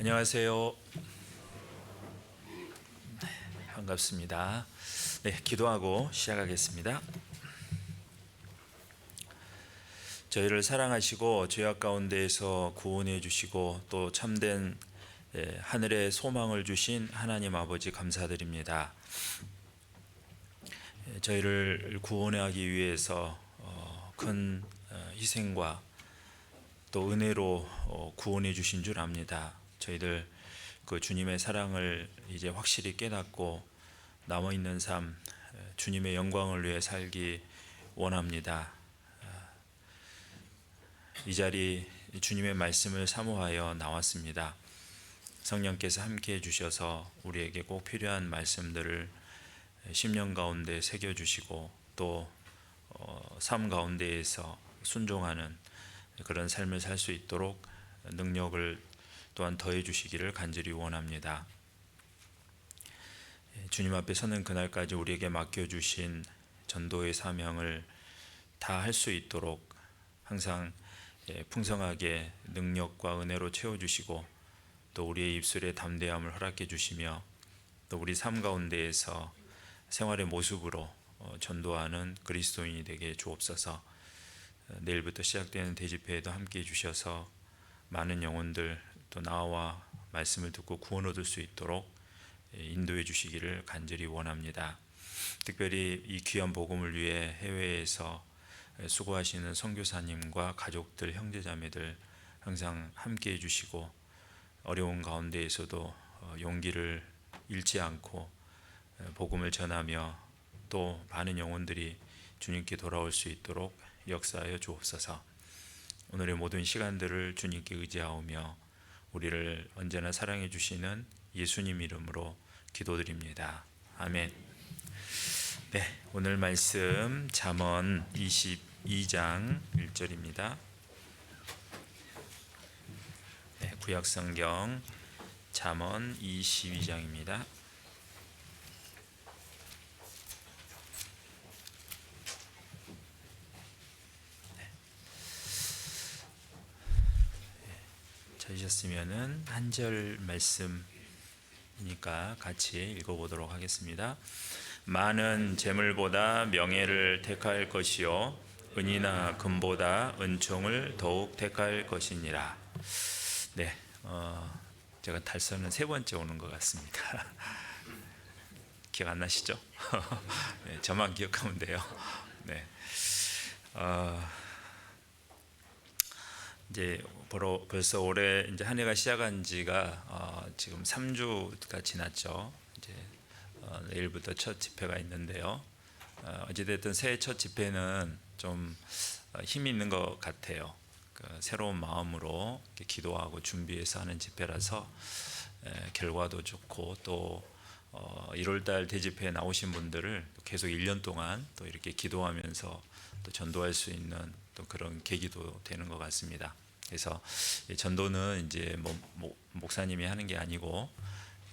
안녕하세요. 반갑습니다. 네, 기도하고 시작하겠습니다. 저희를 사랑하시고 죄악 가운데에서 구원해 주시고 또 참된 하늘의 소망을 주신 하나님 아버지 감사드립니다. 저희를 구원하기 위해서 큰 희생과 또 은혜로 구원해 주신 줄 압니다. 저희들 그 주님의 사랑을 이제 확실히 깨닫고 남아 있는 삶 주님의 영광을 위해 살기 원합니다. 이 자리 주님의 말씀을 사모하여 나왔습니다. 성령께서 함께해 주셔서 우리에게 꼭 필요한 말씀들을 심령 가운데 새겨 주시고 또 삶 가운데에서 순종하는 그런 삶을 살 수 있도록 능력을 또한 더해 주시기를 간절히 원합니다. 주님 앞에 서는 그날까지 우리에게 맡겨주신 전도의 사명을 다 할 수 있도록 항상 풍성하게 능력과 은혜로 채워주시고 또 우리의 입술에 담대함을 허락해 주시며 또 우리 삶 가운데에서 생활의 모습으로 전도하는 그리스도인이 되게 주옵소서. 내일부터 시작되는 대집회에도 함께해 주셔서 많은 영혼들 또 나와 말씀을 듣고 구원 얻을 수 있도록 인도해 주시기를 간절히 원합니다. 특별히 이 귀한 복음을 위해 해외에서 수고하시는 선교사님과 가족들, 형제자매들 항상 함께해 주시고 어려운 가운데에서도 용기를 잃지 않고 복음을 전하며 또 많은 영혼들이 주님께 돌아올 수 있도록 역사하여 주옵소서. 오늘의 모든 시간들을 주님께 의지하오며 우리를 언제나 사랑해 주시는 예수님 이름으로 기도드립니다. 아멘. 네, 오늘 말씀 잠언 22장 1절입니다. 네, 구약성경 잠언 22장입니다. 찾으셨으면은 한 절 말씀이니까 같이 읽어보도록 하겠습니다. 많은 재물보다 명예를 택할 것이요 은이나 금보다 은총을 더욱 택할 것이니라. 네, 제가 달서는 세 번째 오는 것 같습니다. 기억 안 나시죠? 네, 저만 기억하면 돼요. 네. 이제 벌써 올해 이제 한 해가 시작한 지가 지금 3주가 지났죠. 이제 내일부터 첫 집회가 있는데요. 어찌됐든 새해 첫 집회는 좀 힘이 있는 것 같아요. 새로운 마음으로 기도하고 준비해서 하는 집회라서 결과도 좋고 또 1월달 대집회에 나오신 분들을 계속 1년 동안 또 이렇게 기도하면서 또 전도할 수 있는 또 그런 계기도 되는 것 같습니다. 그래서 전도는 이제 목사님이 하는 게 아니고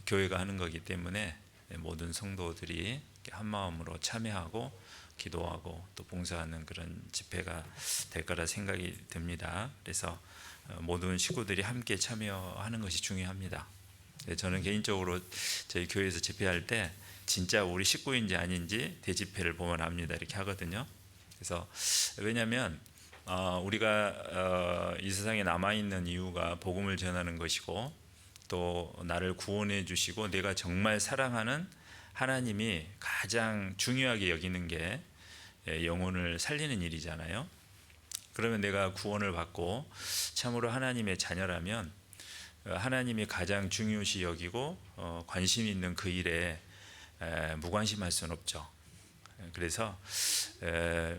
교회가 하는 거기 때문에 모든 성도들이 한 마음으로 참여하고 기도하고 또 봉사하는 그런 집회가 될 거라 생각이 듭니다. 그래서 모든 식구들이 함께 참여하는 것이 중요합니다. 저는 개인적으로 저희 교회에서 집회할 때 진짜 우리 식구인지 아닌지 대집회를 보면 압니다. 이렇게 하거든요. 그래서 왜냐하면 우리가 이 세상에 남아있는 이유가 복음을 전하는 것이고 또 나를 구원해 주시고 내가 정말 사랑하는 하나님이 가장 중요하게 여기는 게 영혼을 살리는 일이잖아요. 그러면 내가 구원을 받고 참으로 하나님의 자녀라면 하나님이 가장 중요시 여기고 관심 있는 그 일에 무관심할 수는 없죠. 그래서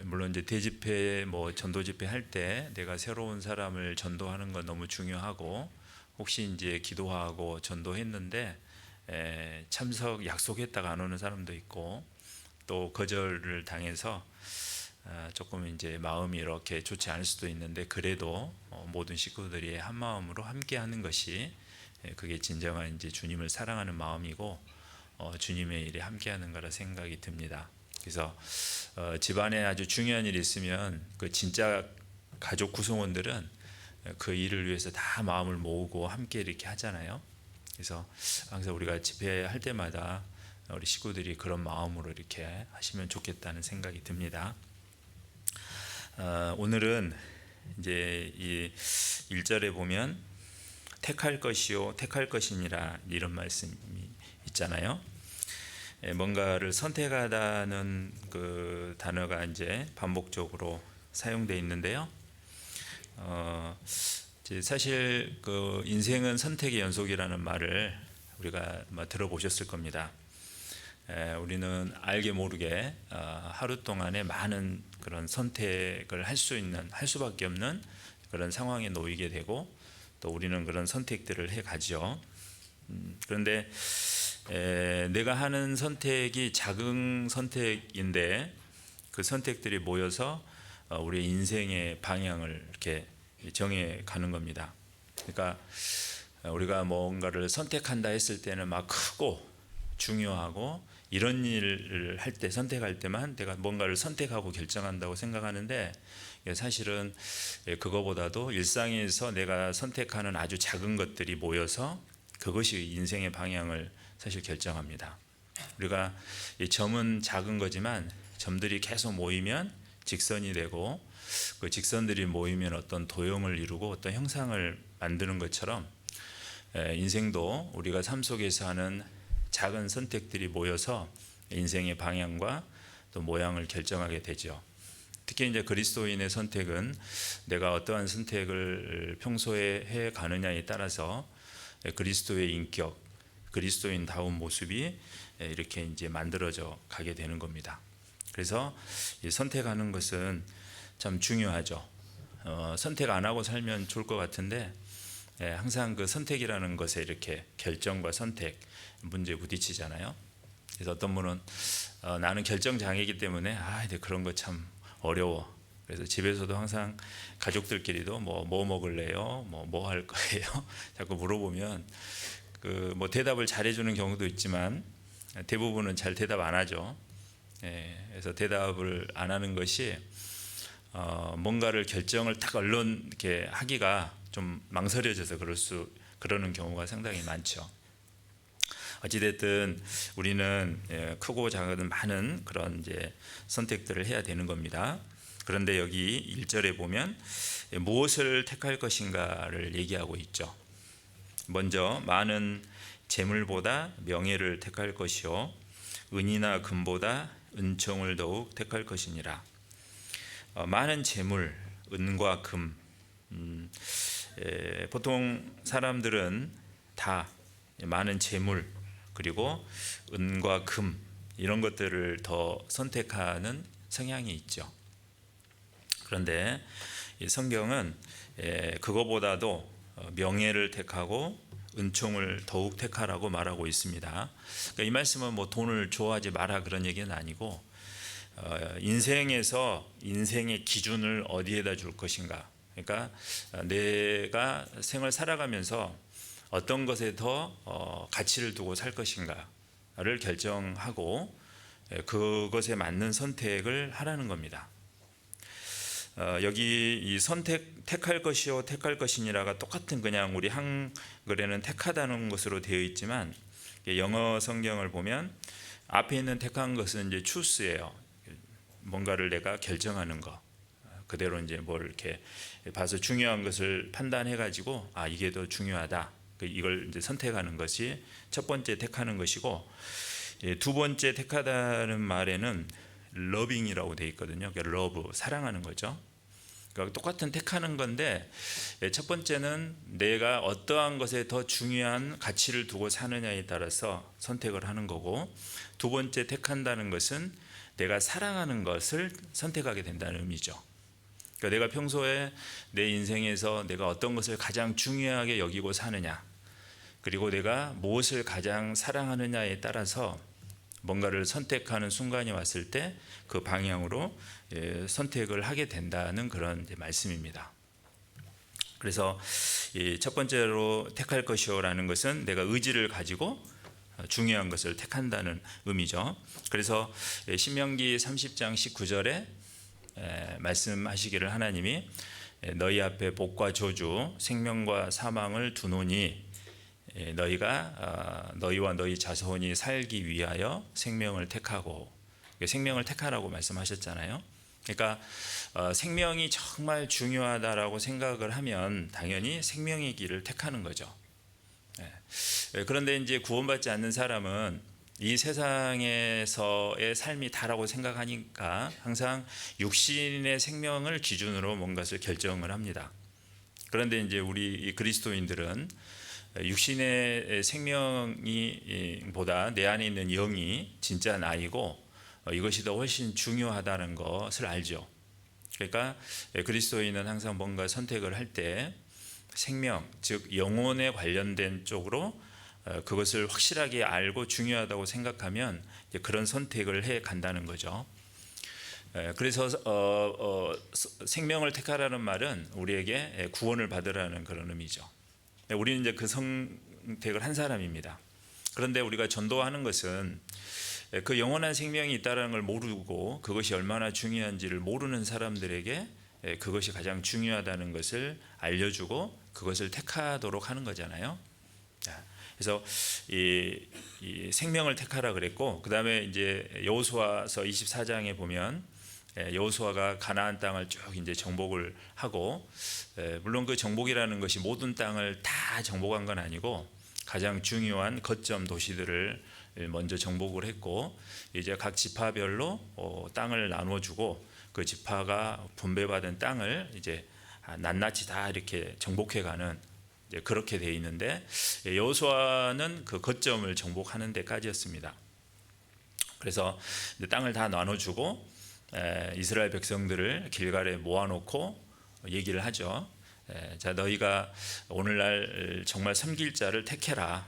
물론 이제 대집회 전도 집회 할 때 내가 새로운 사람을 전도하는 건 너무 중요하고 혹시 이제 기도하고 전도했는데 참석 약속했다가 안 오는 사람도 있고 또 거절을 당해서 조금 이제 마음이 이렇게 좋지 않을 수도 있는데 그래도 모든 식구들이 한 마음으로 함께 하는 것이 그게 진정한 이제 주님을 사랑하는 마음이고 주님의 일에 함께 하는 거라 생각이 듭니다. 그래서 집안에 아주 중요한 일이 있으면 그 진짜 가족 구성원들은 그 일을 위해서 다 마음을 모으고 함께 이렇게 하잖아요. 그래서 항상 우리가 집회할 때마다 우리 식구들이 그런 마음으로 이렇게 하시면 좋겠다는 생각이 듭니다. 오늘은 이제 이 1절에 보면 택할 것이요 택할 것이니라 이런 말씀이 있잖아요. 뭔가를 선택하다는 그 단어가 이제 반복적으로 사용되어 있는데요. 사실 그 인생은 선택의 연속이라는 말을 우리가 들어보셨을 겁니다. 우리는 알게 모르게 하루 동안에 많은 그런 선택을 할 수밖에 없는 그런 상황에 놓이게 되고 또 우리는 그런 선택들을 해 가죠. 그런데 내가 하는 선택이 작은 선택인데 그 선택들이 모여서 우리의 인생의 방향을 이렇게 정해 가는 겁니다. 그러니까 우리가 뭔가를 선택한다 했을 때는 막 크고 중요하고 이런 일을 할 때 선택할 때만 내가 뭔가를 선택하고 결정한다고 생각하는데 사실은 그거보다도 일상에서 내가 선택하는 아주 작은 것들이 모여서 그것이 인생의 방향을 사실 결정합니다. 우리가 이 점은 작은 거지만 점들이 계속 모이면 직선이 되고 그 직선들이 모이면 어떤 도형을 이루고 어떤 형상을 만드는 것처럼 인생도 우리가 삶 속에서 하는 작은 선택들이 모여서 인생의 방향과 또 모양을 결정하게 되죠. 특히 이제 그리스도인의 선택은 내가 어떠한 선택을 평소에 해 가느냐에 따라서 그리스도의 인격, 그리스도인다운 모습이 이렇게 이제 만들어져 가게 되는 겁니다. 그래서 이 선택하는 것은 참 중요하죠. 선택 안 하고 살면 좋을 것 같은데 항상 그 선택이라는 것에 이렇게 결정과 선택 문제에 부딪히잖아요. 그래서 어떤 분은 나는 결정장애이기 때문에 근데 그런 거 참 어려워. 그래서 집에서도 항상 가족들끼리도 뭐 먹을래요? 뭐 할 거예요? 자꾸 물어보면 그 대답을 잘해주는 경우도 있지만 대부분은 잘 대답 안 하죠. 그래서 대답을 안 하는 것이 뭔가를 결정을 딱 얼른 이렇게 하기가 좀 망설여져서 그러는 경우가 상당히 많죠. 어찌됐든 우리는 크고 작은 많은 그런 이제 선택들을 해야 되는 겁니다. 그런데 여기 1절에 보면 무엇을 택할 것인가를 얘기하고 있죠. 먼저 많은 재물보다 명예를 택할 것이요 은이나 금보다 은총을 더욱 택할 것이니라. 많은 재물, 은과 금. 보통 사람들은 다 많은 재물 그리고 은과 금 이런 것들을 더 선택하는 성향이 있죠. 그런데 이 성경은 그거보다도 명예를 택하고 은총을 더욱 택하라고 말하고 있습니다. 그러니까 이 말씀은 돈을 좋아하지 마라 그런 얘기는 아니고 인생에서 인생의 기준을 어디에다 줄 것인가. 그러니까 내가 생을 살아가면서 어떤 것에 더 가치를 두고 살 것인가를 결정하고 그것에 맞는 선택을 하라는 겁니다. 여기 이 택할 것이요 택할 것이니라가 똑같은 그냥 우리 한글에는 택하다는 것으로 되어 있지만 영어 성경을 보면 앞에 있는 택한 것은 이제 choos예요. 뭔가를 내가 결정하는 거. 그대로 이제 뭘 이렇게 봐서 중요한 것을 판단해 가지고 이게 더 중요하다. 이걸 이제 선택하는 것이 첫 번째 택하는 것이고 두 번째 택하다는 말에는 loving이라고 되어 있거든요. 그러니까 love 사랑하는 거죠. 그러니까 똑같은 택하는 건데 첫 번째는 내가 어떠한 것에 더 중요한 가치를 두고 사느냐에 따라서 선택을 하는 거고 두 번째 택한다는 것은 내가 사랑하는 것을 선택하게 된다는 의미죠. 그러니까 내가 평소에 내 인생에서 내가 어떤 것을 가장 중요하게 여기고 사느냐 그리고 내가 무엇을 가장 사랑하느냐에 따라서 뭔가를 선택하는 순간이 왔을 때 그 방향으로 선택을 하게 된다는 그런 말씀입니다. 그래서 첫 번째로 택할 것이요라는 것은 내가 의지를 가지고 중요한 것을 택한다는 의미죠. 그래서 신명기 30장 19절에 말씀하시기를 하나님이 너희 앞에 복과 저주 생명과 사망을 두노니 너희가 너희와 너희 자손이 살기 위하여 생명을 택하고 생명을 택하라고 말씀하셨잖아요. 그러니까 생명이 정말 중요하다라고 생각을 하면 당연히 생명의 길을 택하는 거죠. 그런데 이제 구원받지 않는 사람은 이 세상에서의 삶이 다라고 생각하니까 항상 육신의 생명을 기준으로 뭔가를 결정을 합니다. 그런데 이제 우리 그리스도인들은 육신의 생명이 보다 내 안에 있는 영이 진짜 나이고 이것이 더 훨씬 중요하다는 것을 알죠. 그러니까 그리스도인은 항상 뭔가 선택을 할 때 생명, 즉 영혼에 관련된 쪽으로 그것을 확실하게 알고 중요하다고 생각하면 그런 선택을 해 간다는 거죠. 그래서 생명을 택하라는 말은 우리에게 구원을 받으라는 그런 의미죠. 우리는 이제 그 선택을 한 사람입니다. 그런데 우리가 전도하는 것은 그 영원한 생명이 있다는 걸 모르고 그것이 얼마나 중요한지를 모르는 사람들에게 그것이 가장 중요하다는 것을 알려주고 그것을 택하도록 하는 거잖아요. 그래서 이 생명을 택하라 그랬고, 그 다음에 이제 여호수아서 24장에 보면 여호수아가 가나안 땅을 쭉 이제 정복을 하고, 물론 그 정복이라는 것이 모든 땅을 다 정복한 건 아니고 가장 중요한 거점 도시들을 먼저 정복을 했고, 이제 각 지파별로 땅을 나눠주고 그 지파가 분배받은 땅을 이제 낱낱이 다 이렇게 정복해가는 이제 그렇게 돼 있는데, 여호수아는 그 거점을 정복하는 데까지였습니다. 그래서 땅을 다 나눠주고 이스라엘 백성들을 길갈에 모아놓고 얘기를 하죠. 자, 너희가 오늘날 정말 섬길 자를 택해라.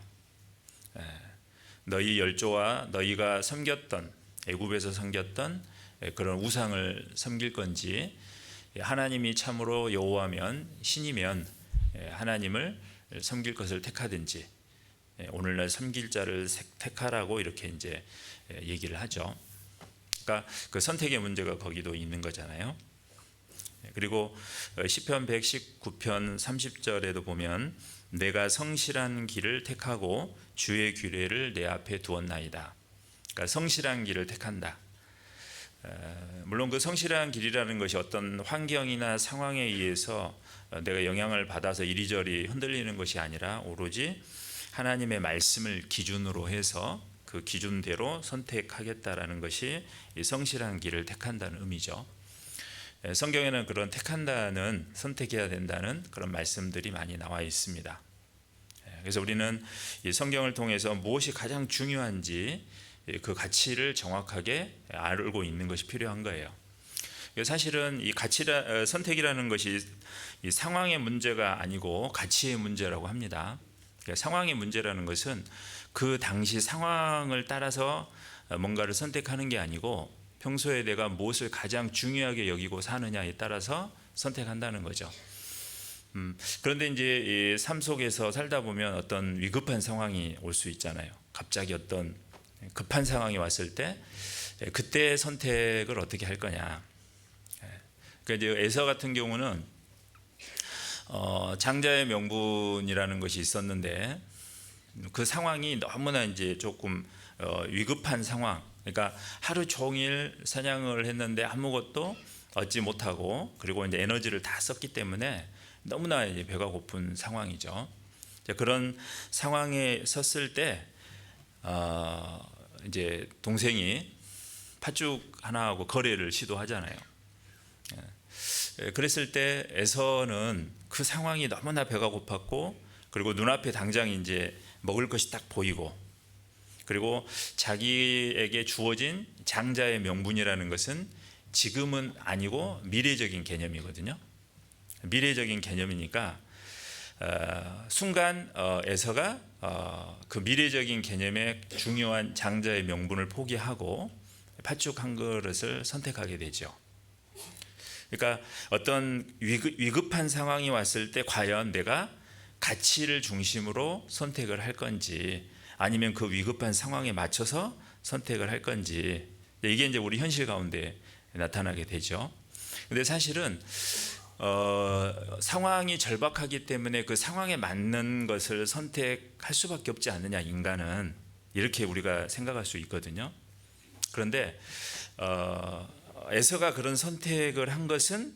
너희 열조와 너희가 섬겼던 애굽에서 섬겼던 그런 우상을 섬길 건지, 하나님이 참으로 여호와면 신이면 하나님을 섬길 것을 택하든지 오늘날 섬길 자를 택하라고 이렇게 이제 얘기를 하죠. 그러니까 그 선택의 문제가 거기도 있는 거잖아요. 그리고 시편 119편 30절에도 보면 내가 성실한 길을 택하고 주의 규례를 내 앞에 두었나이다. 그러니까 성실한 길을 택한다. 물론 그 성실한 길이라는 것이 어떤 환경이나 상황에 의해서 내가 영향을 받아서 이리저리 흔들리는 것이 아니라 오로지 하나님의 말씀을 기준으로 해서 그 기준대로 선택하겠다라는 것이 이 성실한 길을 택한다는 의미죠. 성경에는 그런 택한다는, 선택해야 된다는 그런 말씀들이 많이 나와 있습니다. 그래서 우리는 이 성경을 통해서 무엇이 가장 중요한지 그 가치를 정확하게 알고 있는 것이 필요한 거예요. 사실은 이 선택이라는 것이 이 상황의 문제가 아니고 가치의 문제라고 합니다. 상황의 문제라는 것은 그 당시 상황을 따라서 뭔가를 선택하는 게 아니고 평소에 내가 무엇을 가장 중요하게 여기고 사느냐에 따라서 선택한다는 거죠. 그런데 이제 삶 속에서 살다 보면 어떤 위급한 상황이 올 수 있잖아요. 갑자기 어떤 급한 상황이 왔을 때 그때 선택을 어떻게 할 거냐. 그러니까 이제 에서 같은 경우는 장자의 명분이라는 것이 있었는데 그 상황이 너무나 이제 조금 위급한 상황. 그러니까 하루 종일 사냥을 했는데 아무것도 얻지 못하고, 그리고 이제 에너지를 다 썼기 때문에 너무나 이제 배가 고픈 상황이죠. 그런 상황에 섰을 때 이제 동생이 팥죽 하나하고 거래를 시도하잖아요. 그랬을 때 에서는 그 상황이 너무나 배가 고팠고, 그리고 눈앞에 당장 이제 먹을 것이 딱 보이고, 그리고 자기에게 주어진 장자의 명분이라는 것은 지금은 아니고 미래적인 개념이거든요. 미래적인 개념이니까 순간 에서가 그 미래적인 개념의 중요한 장자의 명분을 포기하고 팥죽 한 그릇을 선택하게 되죠. 그러니까 어떤 위급한 상황이 왔을 때 과연 내가 가치를 중심으로 선택을 할 건지, 아니면 그 위급한 상황에 맞춰서 선택을 할 건지, 이게 이제 우리 현실 가운데 나타나게 되죠. 근데 사실은 상황이 절박하기 때문에 그 상황에 맞는 것을 선택할 수밖에 없지 않느냐, 인간은 이렇게 우리가 생각할 수 있거든요. 그런데 에서가 그런 선택을 한 것은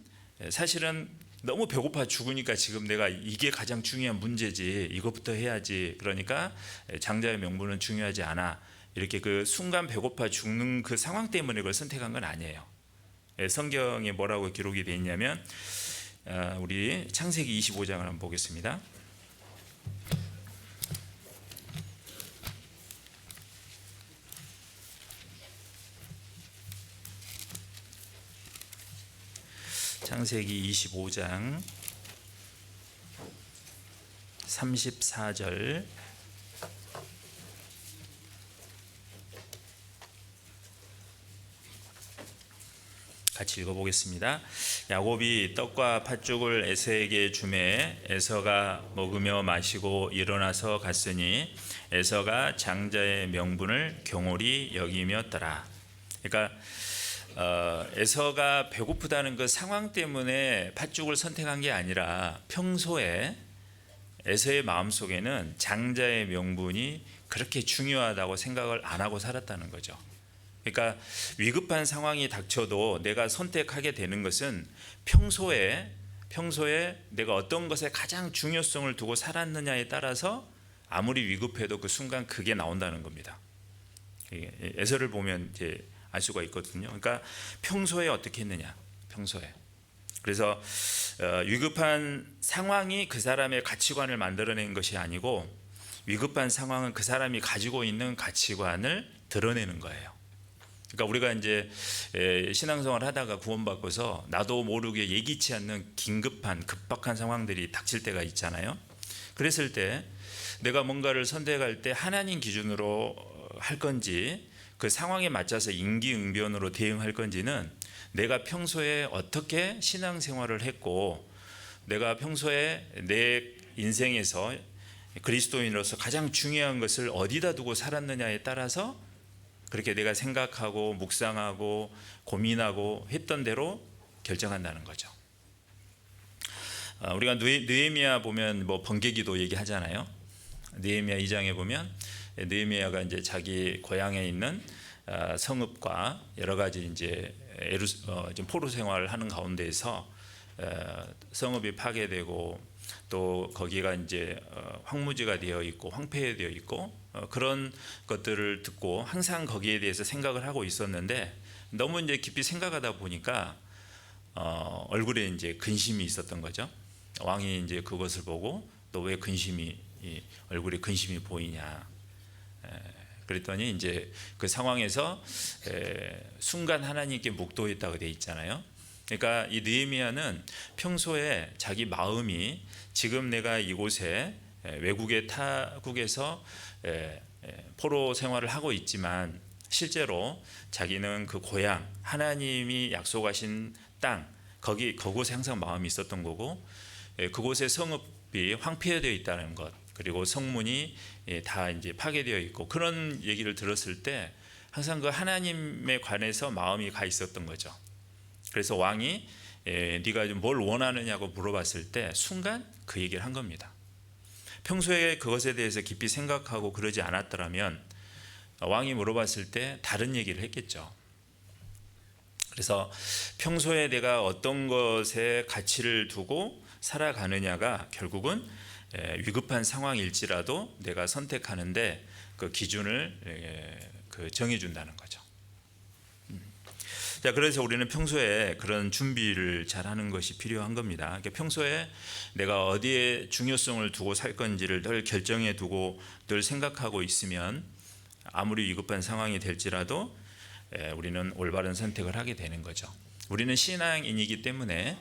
사실은 너무 배고파 죽으니까 지금 내가 이게 가장 중요한 문제지, 이것부터 해야지, 그러니까 장자의 명분은 중요하지 않아, 이렇게 그 순간 배고파 죽는 그 상황 때문에 그걸 선택한 건 아니에요. 성경에 뭐라고 기록이 되어 있냐면 우리 창세기 25장을 한번 보겠습니다. 창세기 25장 34절 같이 읽어보겠습니다. 야곱이 떡과 팥죽을 에서에게 주매 에서가 먹으며 마시고 일어나서 갔으니 에서가 장자의 명분을 경홀히 여기며더라. 그러니까 에서가 배고프다는 그 상황 때문에 팥죽을 선택한 게 아니라 평소에 에서의 마음속에는 장자의 명분이 그렇게 중요하다고 생각을 안 하고 살았다는 거죠. 그러니까 위급한 상황이 닥쳐도 내가 선택하게 되는 것은 평소에 내가 어떤 것에 가장 중요성을 두고 살았느냐에 따라서 아무리 위급해도 그 순간 그게 나온다는 겁니다. 에서를 보면 이제 알 수가 있거든요. 그러니까 평소에 어떻게 했느냐, 평소에. 그래서 위급한 상황이 그 사람의 가치관을 만들어낸 것이 아니고 위급한 상황은 그 사람이 가지고 있는 가치관을 드러내는 거예요. 그러니까 우리가 이제 신앙생활 하다가 구원받고서 나도 모르게 예기치 않는 긴급한 급박한 상황들이 닥칠 때가 있잖아요. 그랬을 때 내가 뭔가를 선택할 때 하나님 기준으로 할 건지 그 상황에 맞춰서 임기응변으로 대응할 건지는 내가 평소에 어떻게 신앙생활을 했고 내가 평소에 내 인생에서 그리스도인으로서 가장 중요한 것을 어디다 두고 살았느냐에 따라서 그렇게 내가 생각하고 묵상하고 고민하고 했던 대로 결정한다는 거죠. 우리가 느헤미야 보면 뭐 번개기도 얘기하잖아요. 느헤미야 2장에 보면 느헤미야가 이제 자기 고향에 있는 성읍과 여러 가지 이제 포로 생활을 하는 가운데에서 성읍이 파괴되고 또 거기가 이제 황무지가 되어 있고 황폐되어 있고 그런 것들을 듣고 항상 거기에 대해서 생각을 하고 있었는데 너무 이제 깊이 생각하다 보니까 얼굴에 이제 근심이 있었던 거죠. 왕이 이제 그것을 보고 너 왜 얼굴에 근심이 보이냐. 그랬더니 이제 그 상황에서 순간 하나님께 묵도했다고 되어 있잖아요. 그러니까 이 느헤미야는 평소에 자기 마음이 지금 내가 이곳에 외국의 타국에서 포로 생활을 하고 있지만 실제로 자기는 그 고향 하나님이 약속하신 땅 그곳에 항상 마음이 있었던 거고 그곳의 성읍이 황폐되어 있다는 것 그리고 성문이 다 이제 파괴되어 있고 그런 얘기를 들었을 때 항상 그 하나님에 관해서 마음이 가 있었던 거죠. 그래서 왕이 네가 뭘 원하느냐고 물어봤을 때 순간 그 얘기를 한 겁니다. 평소에 그것에 대해서 깊이 생각하고 그러지 않았더라면 왕이 물어봤을 때 다른 얘기를 했겠죠. 그래서 평소에 내가 어떤 것에 가치를 두고 살아가느냐가 결국은 위급한 상황일지라도 내가 선택하는데 그 기준을 정해준다는 거죠. 자, 그래서 우리는 평소에 그런 준비를 잘하는 것이 필요한 겁니다. 그러니까 평소에 내가 어디에 중요성을 두고 살 건지를 늘 결정해 두고 늘 생각하고 있으면 아무리 위급한 상황이 될지라도 우리는 올바른 선택을 하게 되는 거죠. 우리는 신앙인이기 때문에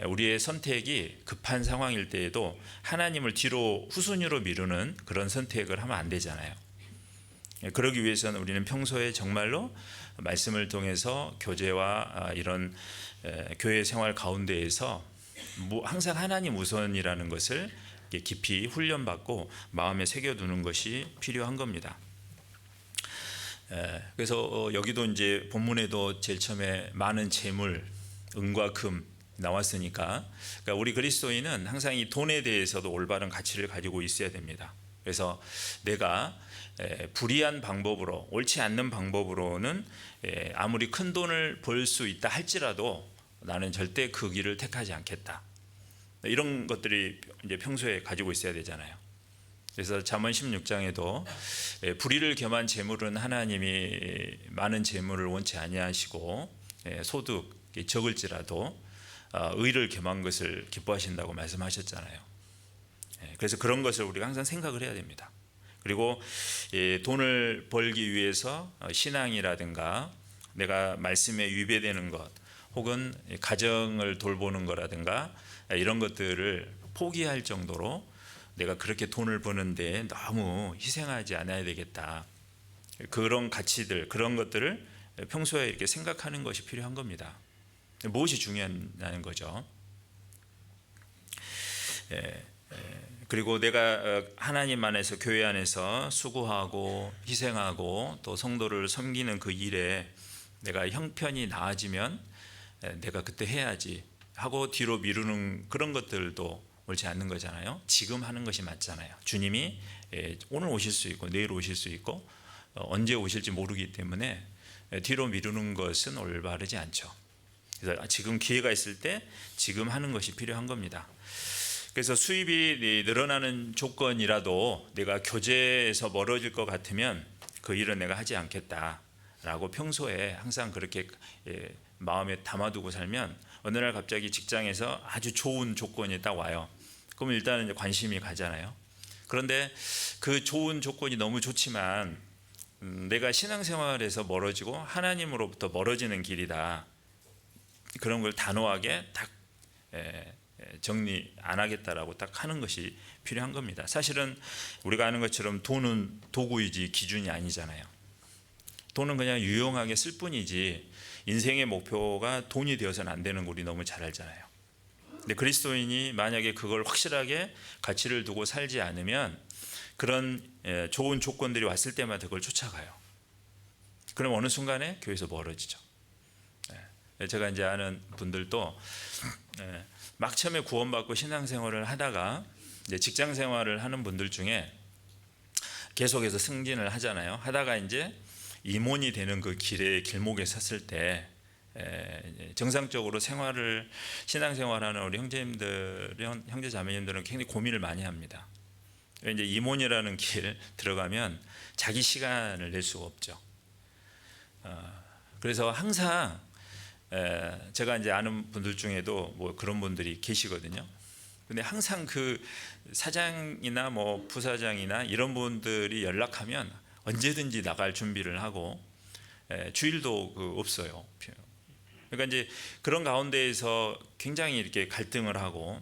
우리의 선택이 급한 상황일 때에도 하나님을 후순위로 미루는 그런 선택을 하면 안 되잖아요. 그러기 위해서는 우리는 평소에 정말로 말씀을 통해서 교제와 이런 교회 생활 가운데에서 항상 하나님 우선이라는 것을 깊이 훈련받고 마음에 새겨두는 것이 필요한 겁니다. 그래서 여기도 이제 본문에도 제일 처음에 많은 재물, 은과 금 나왔으니까, 그러니까 우리 그리스도인은 항상 이 돈에 대해서도 올바른 가치를 가지고 있어야 됩니다. 그래서 내가 불의한 방법으로, 옳지 않는 방법으로는 아무리 큰 돈을 벌 수 있다 할지라도 나는 절대 그 길을 택하지 않겠다. 이런 것들이 이제 평소에 가지고 있어야 되잖아요. 그래서 잠언 16장에도 불의를 겸한 재물은 하나님이 많은 재물을 원치 아니하시고 소득이 적을지라도 의를 겸한 것을 기뻐하신다고 말씀하셨잖아요. 그래서 그런 것을 우리가 항상 생각을 해야 됩니다. 그리고 돈을 벌기 위해서 신앙이라든가 내가 말씀에 위배되는 것 혹은 가정을 돌보는 거라든가 이런 것들을 포기할 정도로 내가 그렇게 돈을 버는데 너무 희생하지 않아야 되겠다. 그런 가치들, 그런 것들을 평소에 이렇게 생각하는 것이 필요한 겁니다. 무엇이 중요하냐는 거죠. 그리고 내가 하나님 안에서, 교회 안에서 수고하고 희생하고 또 성도를 섬기는 그 일에 내가 형편이 나아지면 내가 그때 해야지 하고 뒤로 미루는 그런 것들도 옳지 않는 거잖아요. 지금 하는 것이 맞잖아요. 주님이 오늘 오실 수 있고 내일 오실 수 있고 언제 오실지 모르기 때문에 뒤로 미루는 것은 올바르지 않죠. 그래서 지금 기회가 있을 때 지금 하는 것이 필요한 겁니다. 그래서 수입이 늘어나는 조건이라도 내가 교제에서 멀어질 것 같으면 그 일은 내가 하지 않겠다라고 평소에 항상 그렇게 마음에 담아두고 살면 어느 날 갑자기 직장에서 아주 좋은 조건이 딱 와요. 그러면 일단은 관심이 가잖아요. 그런데 그 좋은 조건이 너무 좋지만 내가 신앙생활에서 멀어지고 하나님으로부터 멀어지는 길이다. 그런 걸 단호하게 딱 정리 안 하겠다라고 딱 하는 것이 필요한 겁니다. 사실은 우리가 아는 것처럼 돈은 도구이지 기준이 아니잖아요. 돈은 그냥 유용하게 쓸 뿐이지 인생의 목표가 돈이 되어서는 안 되는 거 우리 너무 잘 알잖아요. 근데 그리스도인이 만약에 그걸 확실하게 가치를 두고 살지 않으면 그런 좋은 조건들이 왔을 때마다 그걸 쫓아가요. 그럼 어느 순간에 교회에서 멀어지죠. 제가 이제 아는 분들도 막 처음에 구원받고 신앙생활을 하다가 이제 직장생활을 하는 분들 중에 계속해서 승진을 하잖아요. 하다가 이제 임원이 되는 그 길목에 섰을 때 정상적으로 신앙생활하는 우리 형제 자매님들은 굉장히 고민을 많이 합니다. 이제 임원이라는 길 들어가면 자기 시간을 낼 수가 없죠. 그래서 항상 제가 이제 아는 분들 중에도 뭐 그런 분들이 계시거든요. 근데 항상 그 사장이나 뭐 부사장이나 이런 분들이 연락하면 언제든지 나갈 준비를 하고 주일도 없어요. 그러니까 이제 그런 가운데에서 굉장히 이렇게 갈등을 하고,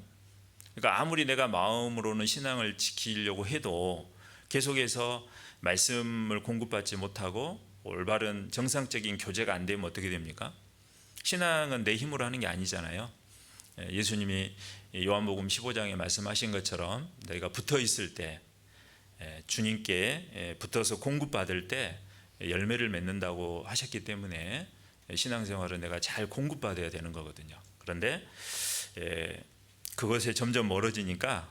그러니까 아무리 내가 마음으로는 신앙을 지키려고 해도 계속해서 말씀을 공급받지 못하고 올바른 정상적인 교제가 안 되면 어떻게 됩니까? 신앙은 내 힘으로 하는 게 아니잖아요. 예수님이 요한복음 15장에 말씀하신 것처럼 너희가 붙어 있을 때 주님께 붙어서 공급받을 때 열매를 맺는다고 하셨기 때문에 신앙생활은 내가 잘 공급받아야 되는 거거든요. 그런데 그것에 점점 멀어지니까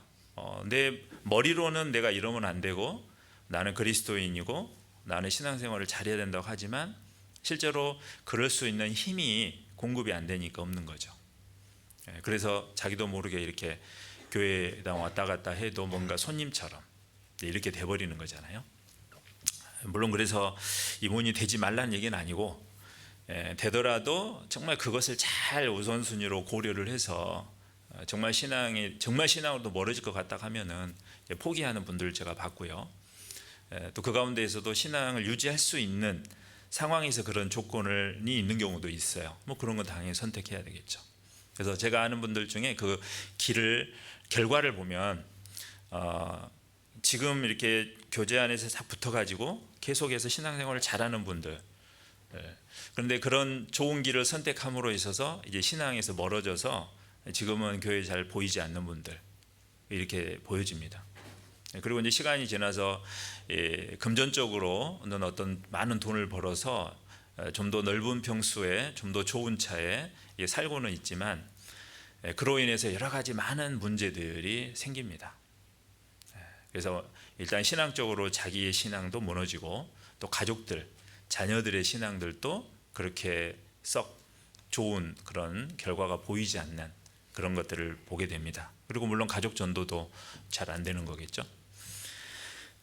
내 머리로는 내가 이러면 안 되고 나는 그리스도인이고 나는 신앙생활을 잘해야 된다고 하지만 실제로 그럴 수 있는 힘이 공급이 안 되니까 없는 거죠. 그래서 자기도 모르게 이렇게 교회당 왔다 갔다 해도 뭔가 손님처럼 이렇게 돼버리는 거잖아요. 물론 그래서 임원이 되지 말라는 얘기는 아니고 되더라도 정말 그것을 잘 우선순위로 고려를 해서 정말 신앙으로도 멀어질 것 같다 하면은 포기하는 분들을 제가 봤고요. 또 그 가운데에서도 신앙을 유지할 수 있는 상황에서 그런 조건이 있는 경우도 있어요. 뭐 그런 건 당연히 선택해야 되겠죠. 그래서 제가 아는 분들 중에 그 결과를 보면 지금 이렇게 교제 안에서 다 붙어가지고 계속해서 신앙생활을 잘하는 분들, 그런데 그런 좋은 길을 선택함으로 있어서 이제 신앙에서 멀어져서 지금은 교회에 잘 보이지 않는 분들 이렇게 보여집니다. 그리고 이제 시간이 지나서 금전적으로는 어떤 많은 돈을 벌어서 좀 더 넓은 평수에 좀 더 좋은 차에 살고는 있지만 그로 인해서 여러 가지 많은 문제들이 생깁니다. 그래서 일단 신앙적으로 자기의 신앙도 무너지고 또 가족들, 자녀들의 신앙들도 그렇게 썩 좋은 그런 결과가 보이지 않는 그런 것들을 보게 됩니다. 그리고 물론 가족 전도도 잘 안 되는 거겠죠.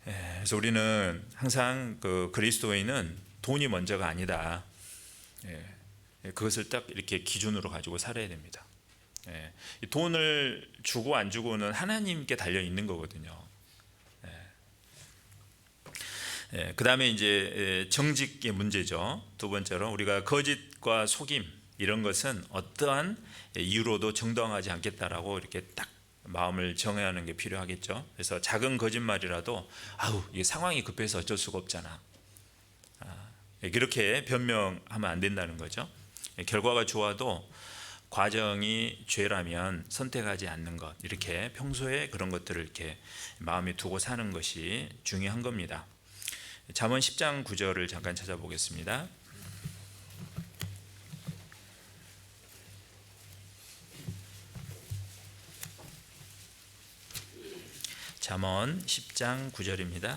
그래서 우리는 항상 그 그리스도인은 돈이 먼저가 아니다. 그것을 딱 이렇게 기준으로 가지고 살아야 됩니다. 돈을 주고 안 주고는 하나님께 달려 있는 거거든요. 그 다음에 이제 정직의 문제죠. 두 번째로 우리가 거짓과 속임 이런 것은 어떠한 이유로도 정당하지 않겠다라고 이렇게 딱 마음을 정해야 하는 게 필요하겠죠. 그래서 작은 거짓말이라도 이게 상황이 급해서 어쩔 수가 없잖아. 이렇게 변명하면 안 된다는 거죠. 결과가 좋아도 과정이 죄라면 선택하지 않는 것, 이렇게 평소에 그런 것들을 이렇게 마음에 두고 사는 것이 중요한 겁니다. 잠언 10장 9절을 잠깐 찾아보겠습니다. 잠언 10장 9절입니다.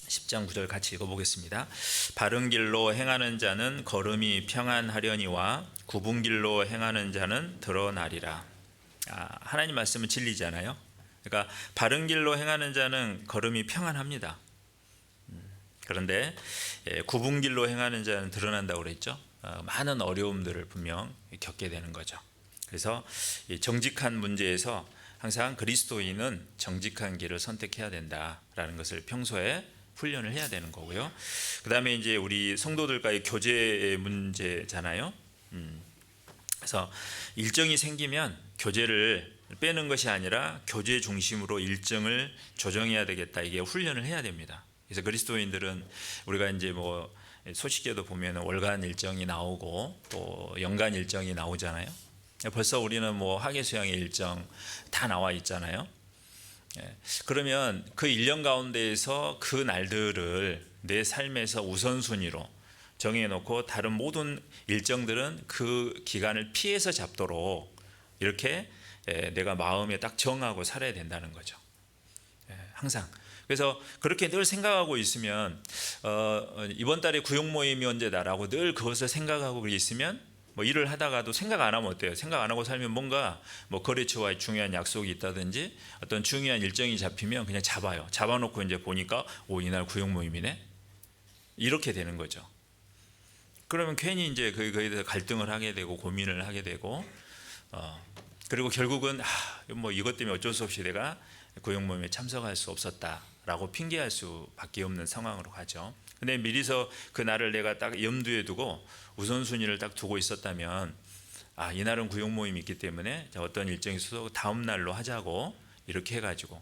10장 9절 같이 읽어보겠습니다. 바른 길로 행하는 자는 걸음이 평안하려니와 굽은 길로 행하는 자는 드러나리라. 하나님 말씀은 진리잖아요. 그러니까 바른 길로 행하는 자는 걸음이 평안합니다. 그런데 굽은 길로 행하는 자는 드러난다고 그랬죠. 많은 어려움들을 분명 겪게 되는 거죠. 그래서 정직한 문제에서 항상 그리스도인은 정직한 길을 선택해야 된다라는 것을 평소에 훈련을 해야 되는 거고요. 그 다음에 이제 우리 성도들과의 교제의 문제잖아요. 그래서 일정이 생기면 교제를 빼는 것이 아니라 교제 중심으로 일정을 조정해야 되겠다. 이게 훈련을 해야 됩니다. 그래서 그리스도인들은 우리가 이제 뭐 소식제도 보면 월간 일정이 나오고 또 연간 일정이 나오잖아요. 벌써 우리는 뭐 학예수양의 일정 다 나와 있잖아요. 그러면 그 1년 가운데에서 그 날들을 내 삶에서 우선순위로 정해놓고 다른 모든 일정들은 그 기간을 피해서 잡도록 이렇게 내가 마음에 딱 정하고 살아야 된다는 거죠. 항상. 그래서 그렇게 늘 생각하고 있으면 이번 달에 구역 모임이 언제다라고 늘 그것을 생각하고 있으면 뭐 일을 하다가도 생각 안 하면 어때요? 생각 안 하고 살면 뭔가 뭐 거래처와의 중요한 약속이 있다든지 어떤 중요한 일정이 잡히면 그냥 잡아요. 잡아놓고 이제 보니까 이날 구역 모임이네. 이렇게 되는 거죠. 그러면 괜히 이제 거기에 대해서 갈등을 하게 되고 고민을 하게 되고 그리고 결국은 뭐 이것 때문에 어쩔 수 없이 내가 구역 모임에 참석할 수 없었다라고 핑계할 수밖에 없는 상황으로 가죠. 근데 미리서 그 날을 내가 딱 염두에 두고 우선순위를 딱 두고 있었다면 이날은 구역 모임이 있기 때문에 어떤 일정이 있어서 다음 날로 하자고 이렇게 해가지고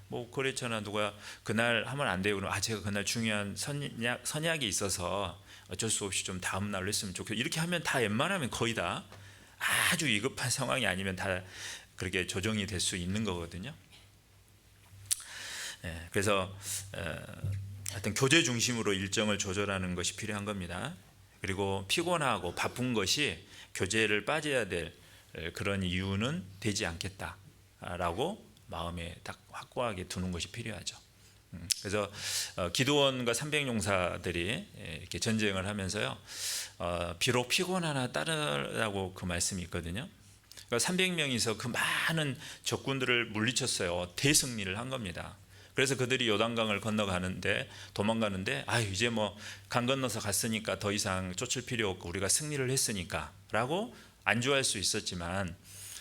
뭐 거래처나 누가 그날 하면 안 돼요. 그럼 제가 그날 중요한 선약이 있어서 어쩔 수 없이 좀 다음 날로 했으면 좋겠어요. 이렇게 하면 다 웬만하면 거의 다 아주 위급한 상황이 아니면 다 그렇게 조정이 될 수 있는 거거든요. 그래서 하여튼 교제 중심으로 일정을 조절하는 것이 필요한 겁니다. 그리고 피곤하고 바쁜 것이 교제를 빠져야 될 그런 이유는 되지 않겠다라고 마음에 딱 확고하게 두는 것이 필요하죠. 그래서 기드온과 300용사들이 이렇게 전쟁을 하면서요, 비록 피곤하나 따르라고 그 말씀이 있거든요. 그러니까 300명이서 그 많은 적군들을 물리쳤어요. 대승리를 한 겁니다. 그래서 그들이 요단강을 건너가는데 도망가는데 이제 뭐 강 건너서 갔으니까 더 이상 쫓을 필요 없고 우리가 승리를 했으니까 라고 안주할 수 있었지만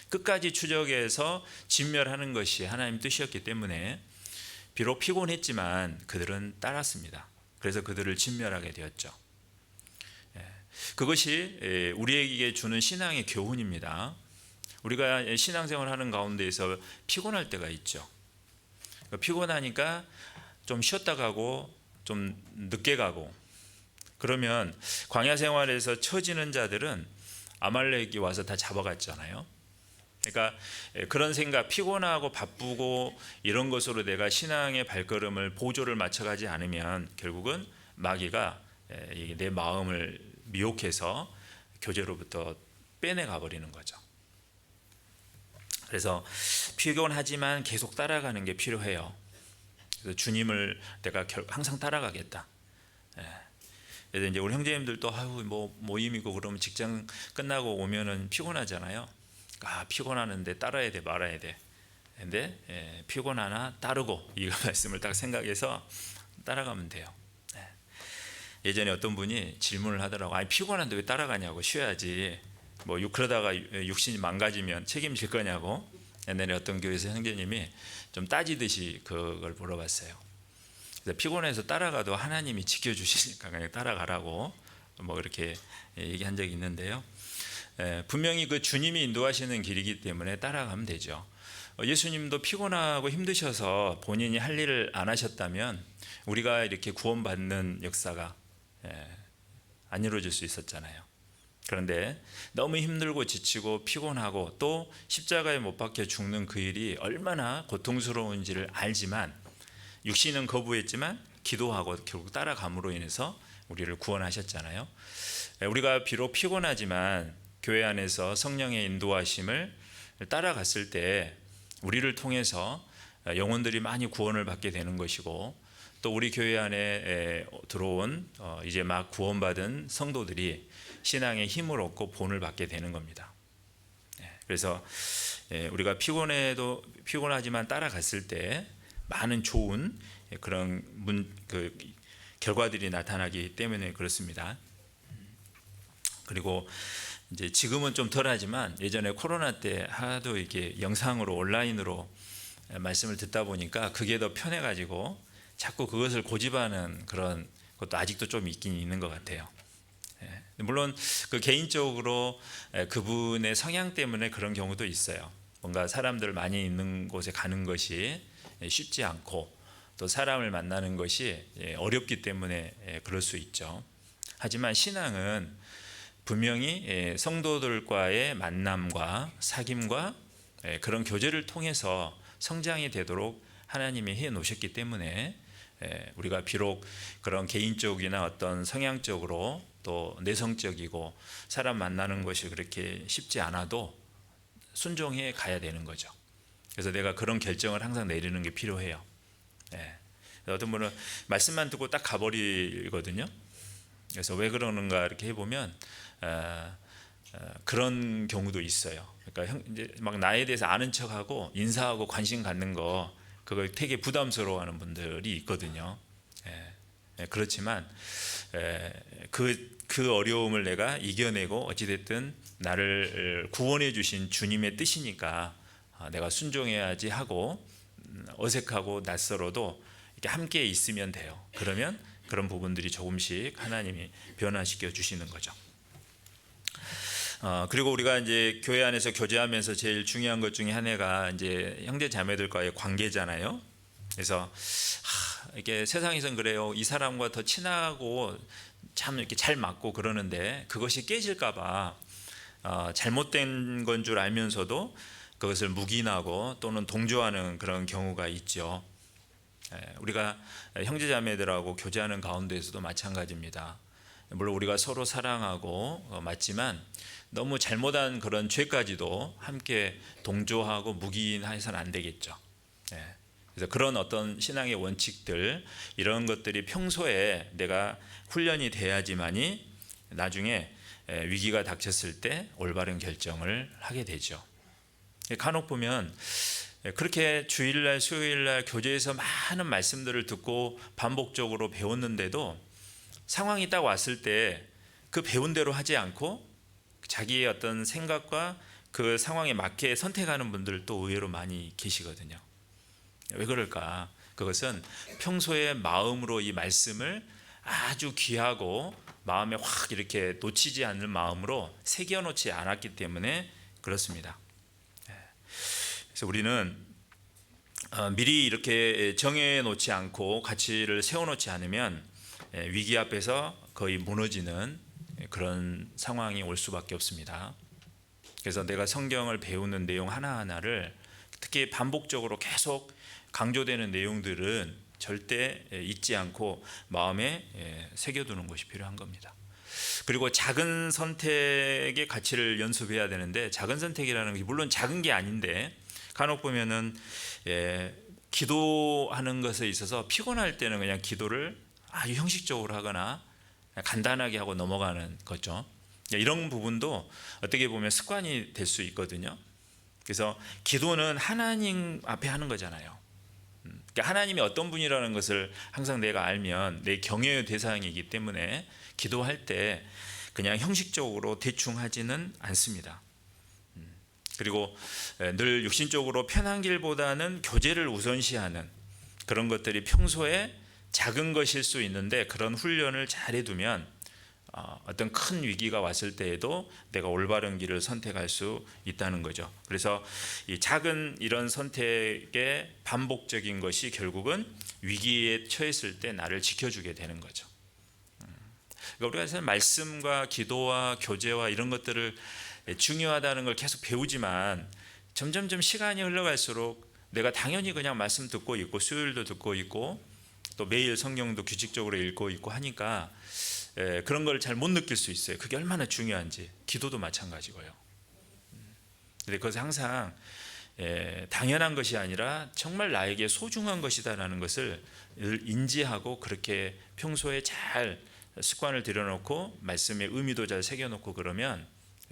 끝까지 추적해서 진멸하는 것이 하나님 뜻이었기 때문에 비록 피곤했지만 그들은 따랐습니다. 그래서 그들을 진멸하게 되었죠. 그것이 우리에게 주는 신앙의 교훈입니다. 우리가 신앙생활 하는 가운데에서 피곤할 때가 있죠. 피곤하니까 좀 쉬었다 가고 좀 늦게 가고 그러면 광야 생활에서 처지는 자들은 아말렉이 와서 다 잡아갔잖아요. 그러니까 그런 생각, 피곤하고 바쁘고 이런 것으로 내가 신앙의 발걸음을 보조를 맞춰가지 않으면 결국은 마귀가 이게 내 마음을 미혹해서 교제로부터 빼내가 버리는 거죠. 그래서 피곤하지만 계속 따라가는 게 필요해요. 그래서 주님을 내가 항상 따라가겠다. 그래서 이제 우리 형제님들도 뭐 모임이고 그러면 직장 끝나고 오면은 피곤하잖아요. 피곤하는데 따라야 돼 말아야 돼. 근데 피곤하나 따르고 이 말씀을 딱 생각해서 따라가면 돼요. 예전에 어떤 분이 질문을 하더라고. 피곤한데 왜 따라가냐고. 쉬어야지. 뭐 그러다가 육신이 망가지면 책임질 거냐고. 옛날에 어떤 교회에서 형제님이 좀 따지듯이 그걸 물어봤어요. 그래서 피곤해서 따라가도 하나님이 지켜주시니까 그냥 따라가라고 뭐 그렇게 얘기한 적이 있는데요. 분명히 그 주님이 인도하시는 길이기 때문에 따라가면 되죠. 예수님도 피곤하고 힘드셔서 본인이 할 일을 안 하셨다면 우리가 이렇게 구원받는 역사가 안 이루어질 수 있었잖아요. 그런데 너무 힘들고 지치고 피곤하고 또 십자가에 못 박혀 죽는 그 일이 얼마나 고통스러운지를 알지만 육신은 거부했지만 기도하고 결국 따라감으로 인해서 우리를 구원하셨잖아요. 우리가 비록 피곤하지만 교회 안에서 성령의 인도하심을 따라갔을 때 우리를 통해서 영혼들이 많이 구원을 받게 되는 것이고 또 우리 교회 안에 들어온 이제 막 구원받은 성도들이 신앙의 힘을 얻고 본을 받게 되는 겁니다. 그래서 우리가 피곤하지만 따라갔을 때 많은 좋은 그런 결과들이 나타나기 때문에 그렇습니다. 그리고 이제 지금은 좀 덜하지만 예전에 코로나 때 하도 이게 영상으로 온라인으로 말씀을 듣다 보니까 그게 더 편해가지고 자꾸 그것을 고집하는 그런 것도 아직도 좀 있긴 있는 것 같아요. 물론 그 개인적으로 그분의 성향 때문에 그런 경우도 있어요. 뭔가 사람들 많이 있는 곳에 가는 것이 쉽지 않고 또 사람을 만나는 것이 어렵기 때문에 그럴 수 있죠. 하지만 신앙은 분명히 성도들과의 만남과 사귐과 그런 교제를 통해서 성장이 되도록 하나님이 해 놓으셨기 때문에 우리가 비록 그런 개인적이나 어떤 성향적으로 또 내성적이고 사람 만나는 것이 그렇게 쉽지 않아도 순종해 가야 되는 거죠. 그래서 내가 그런 결정을 항상 내리는 게 필요해요. 어떤 분은 말씀만 듣고 딱 가버리거든요. 그래서 왜 그러는가 이렇게 해보면 그런 경우도 있어요. 그러니까 이제 막 나에 대해서 아는 척하고 인사하고 관심 갖는 거 그걸 되게 부담스러워하는 분들이 있거든요. 그렇지만 그 어려움을 내가 이겨내고 어찌됐든 나를 구원해 주신 주님의 뜻이니까 내가 순종해야지 하고 어색하고 낯설어도 이렇게 함께 있으면 돼요. 그러면 그런 부분들이 조금씩 하나님이 변화시켜 주시는 거죠. 그리고 우리가 이제 교회 안에서 교제하면서 제일 중요한 것 중에 하나가 이제 형제 자매들과의 관계잖아요. 그래서 이게 세상에선 그래요. 이 사람과 더 친하고 참 이렇게 잘 맞고 그러는데 그것이 깨질까봐 잘못된 건 줄 알면서도 그것을 묵인하고 또는 동조하는 그런 경우가 있죠. 우리가 형제자매들하고 교제하는 가운데에서도 마찬가지입니다. 물론 우리가 서로 사랑하고 맞지만 너무 잘못한 그런 죄까지도 함께 동조하고 묵인해서는 안 되겠죠. 그래서 그런 어떤 신앙의 원칙들 이런 것들이 평소에 내가 훈련이 돼야지만이 나중에 위기가 닥쳤을 때 올바른 결정을 하게 되죠. 간혹 보면 그렇게 주일날 수요일날 교제에서 많은 말씀들을 듣고 반복적으로 배웠는데도 상황이 딱 왔을 때 그 배운 대로 하지 않고 자기의 어떤 생각과 그 상황에 맞게 선택하는 분들도 의외로 많이 계시거든요. 왜 그럴까? 그것은 평소에 마음으로 이 말씀을 아주 귀하고 마음에 확 이렇게 놓치지 않는 마음으로 새겨놓지 않았기 때문에 그렇습니다. 그래서 우리는 미리 이렇게 정해놓지 않고 가치를 세워놓지 않으면 위기 앞에서 거의 무너지는 그런 상황이 올 수밖에 없습니다. 그래서 내가 성경을 배우는 내용 하나하나를 특히 반복적으로 계속 강조되는 내용들은 절대 잊지 않고 마음에 새겨두는 것이 필요한 겁니다. 그리고 작은 선택의 가치를 연습해야 되는데, 작은 선택이라는 게 물론 작은 게 아닌데 간혹 보면은 기도하는 것에 있어서 피곤할 때는 그냥 기도를 아주 형식적으로 하거나 간단하게 하고 넘어가는 거죠. 이런 부분도 어떻게 보면 습관이 될 수 있거든요. 그래서 기도는 하나님 앞에 하는 거잖아요. 그러니까 하나님이 어떤 분이라는 것을 항상 내가 알면 내 경외의 대상이기 때문에 기도할 때 그냥 형식적으로 대충 하지는 않습니다. 그리고 늘 육신적으로 편한 길보다는 교제를 우선시하는 그런 것들이 평소에 작은 것일 수 있는데, 그런 훈련을 잘 해두면 어떤 큰 위기가 왔을 때에도 내가 올바른 길을 선택할 수 있다는 거죠. 그래서 이 작은 이런 선택의 반복적인 것이 결국은 위기에 처했을 때 나를 지켜주게 되는 거죠. 그러니까 우리가 말씀과 기도와 교제와 이런 것들을 중요하다는 걸 계속 배우지만 점점점 시간이 흘러갈수록 내가 당연히 그냥 말씀 듣고 있고 수요일도 듣고 있고 또 매일 성경도 규칙적으로 읽고 있고 하니까 그런 걸 잘 못 느낄 수 있어요. 그게 얼마나 중요한지. 기도도 마찬가지고요. 근데 그것은 항상 당연한 것이 아니라 정말 나에게 소중한 것이다라는 것을 인지하고 그렇게 평소에 잘 습관을 들여놓고 말씀의 의미도 잘 새겨놓고 그러면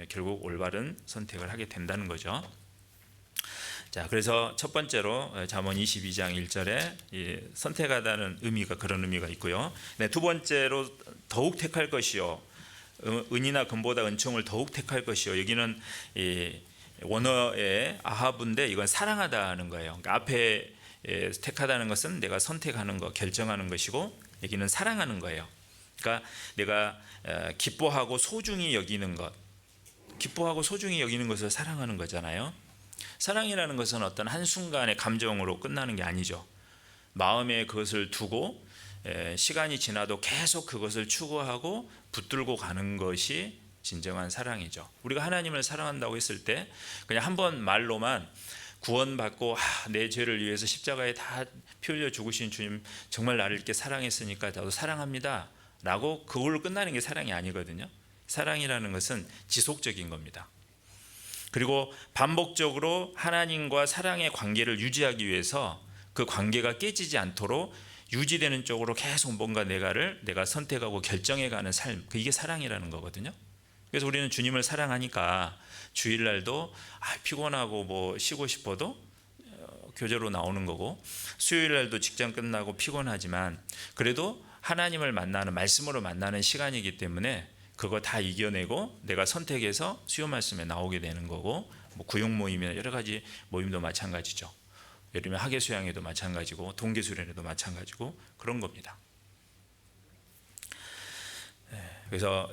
결국 올바른 선택을 하게 된다는 거죠. 자, 그래서 첫 번째로 잠언 22장 1절에 선택하다는 의미가 그런 의미가 있고요. 네, 두 번째로 더욱 택할 것이요, 은이나 금보다 은총을 더욱 택할 것이요. 여기는 원어의 아하브인데 이건 사랑하다는 거예요. 그러니까 앞에 택하다는 것은 내가 선택하는 것, 결정하는 것이고, 여기는 사랑하는 거예요. 그러니까 내가 기뻐하고 소중히 여기는 것, 기뻐하고 소중히 여기는 것을 사랑하는 거잖아요. 사랑이라는 것은 어떤 한순간의 감정으로 끝나는 게 아니죠. 마음에 그것을 두고 시간이 지나도 계속 그것을 추구하고 붙들고 가는 것이 진정한 사랑이죠. 우리가 하나님을 사랑한다고 했을 때 그냥 한번 말로만 구원받고 내 죄를 위해서 십자가에 다 피 흘려 죽으신 주님 정말 나를 이렇게 사랑했으니까 저도 사랑합니다 라고 그걸로 끝나는 게 사랑이 아니거든요. 사랑이라는 것은 지속적인 겁니다. 그리고 반복적으로 하나님과 사랑의 관계를 유지하기 위해서 그 관계가 깨지지 않도록 유지되는 쪽으로 계속 뭔가 내가 선택하고 결정해가는 삶, 이게 사랑이라는 거거든요. 그래서 우리는 주님을 사랑하니까 주일날도 피곤하고 뭐 쉬고 싶어도 교제로 나오는 거고, 수요일날도 직장 끝나고 피곤하지만 그래도 하나님을 만나는, 말씀으로 만나는 시간이기 때문에 그거 다 이겨내고 내가 선택해서 수요 말씀에 나오게 되는 거고, 뭐 구역 모임이나 여러 가지 모임도 마찬가지죠. 예를 들면 학예 수양회도 마찬가지고 동계 수련회도 마찬가지고 그런 겁니다. 그래서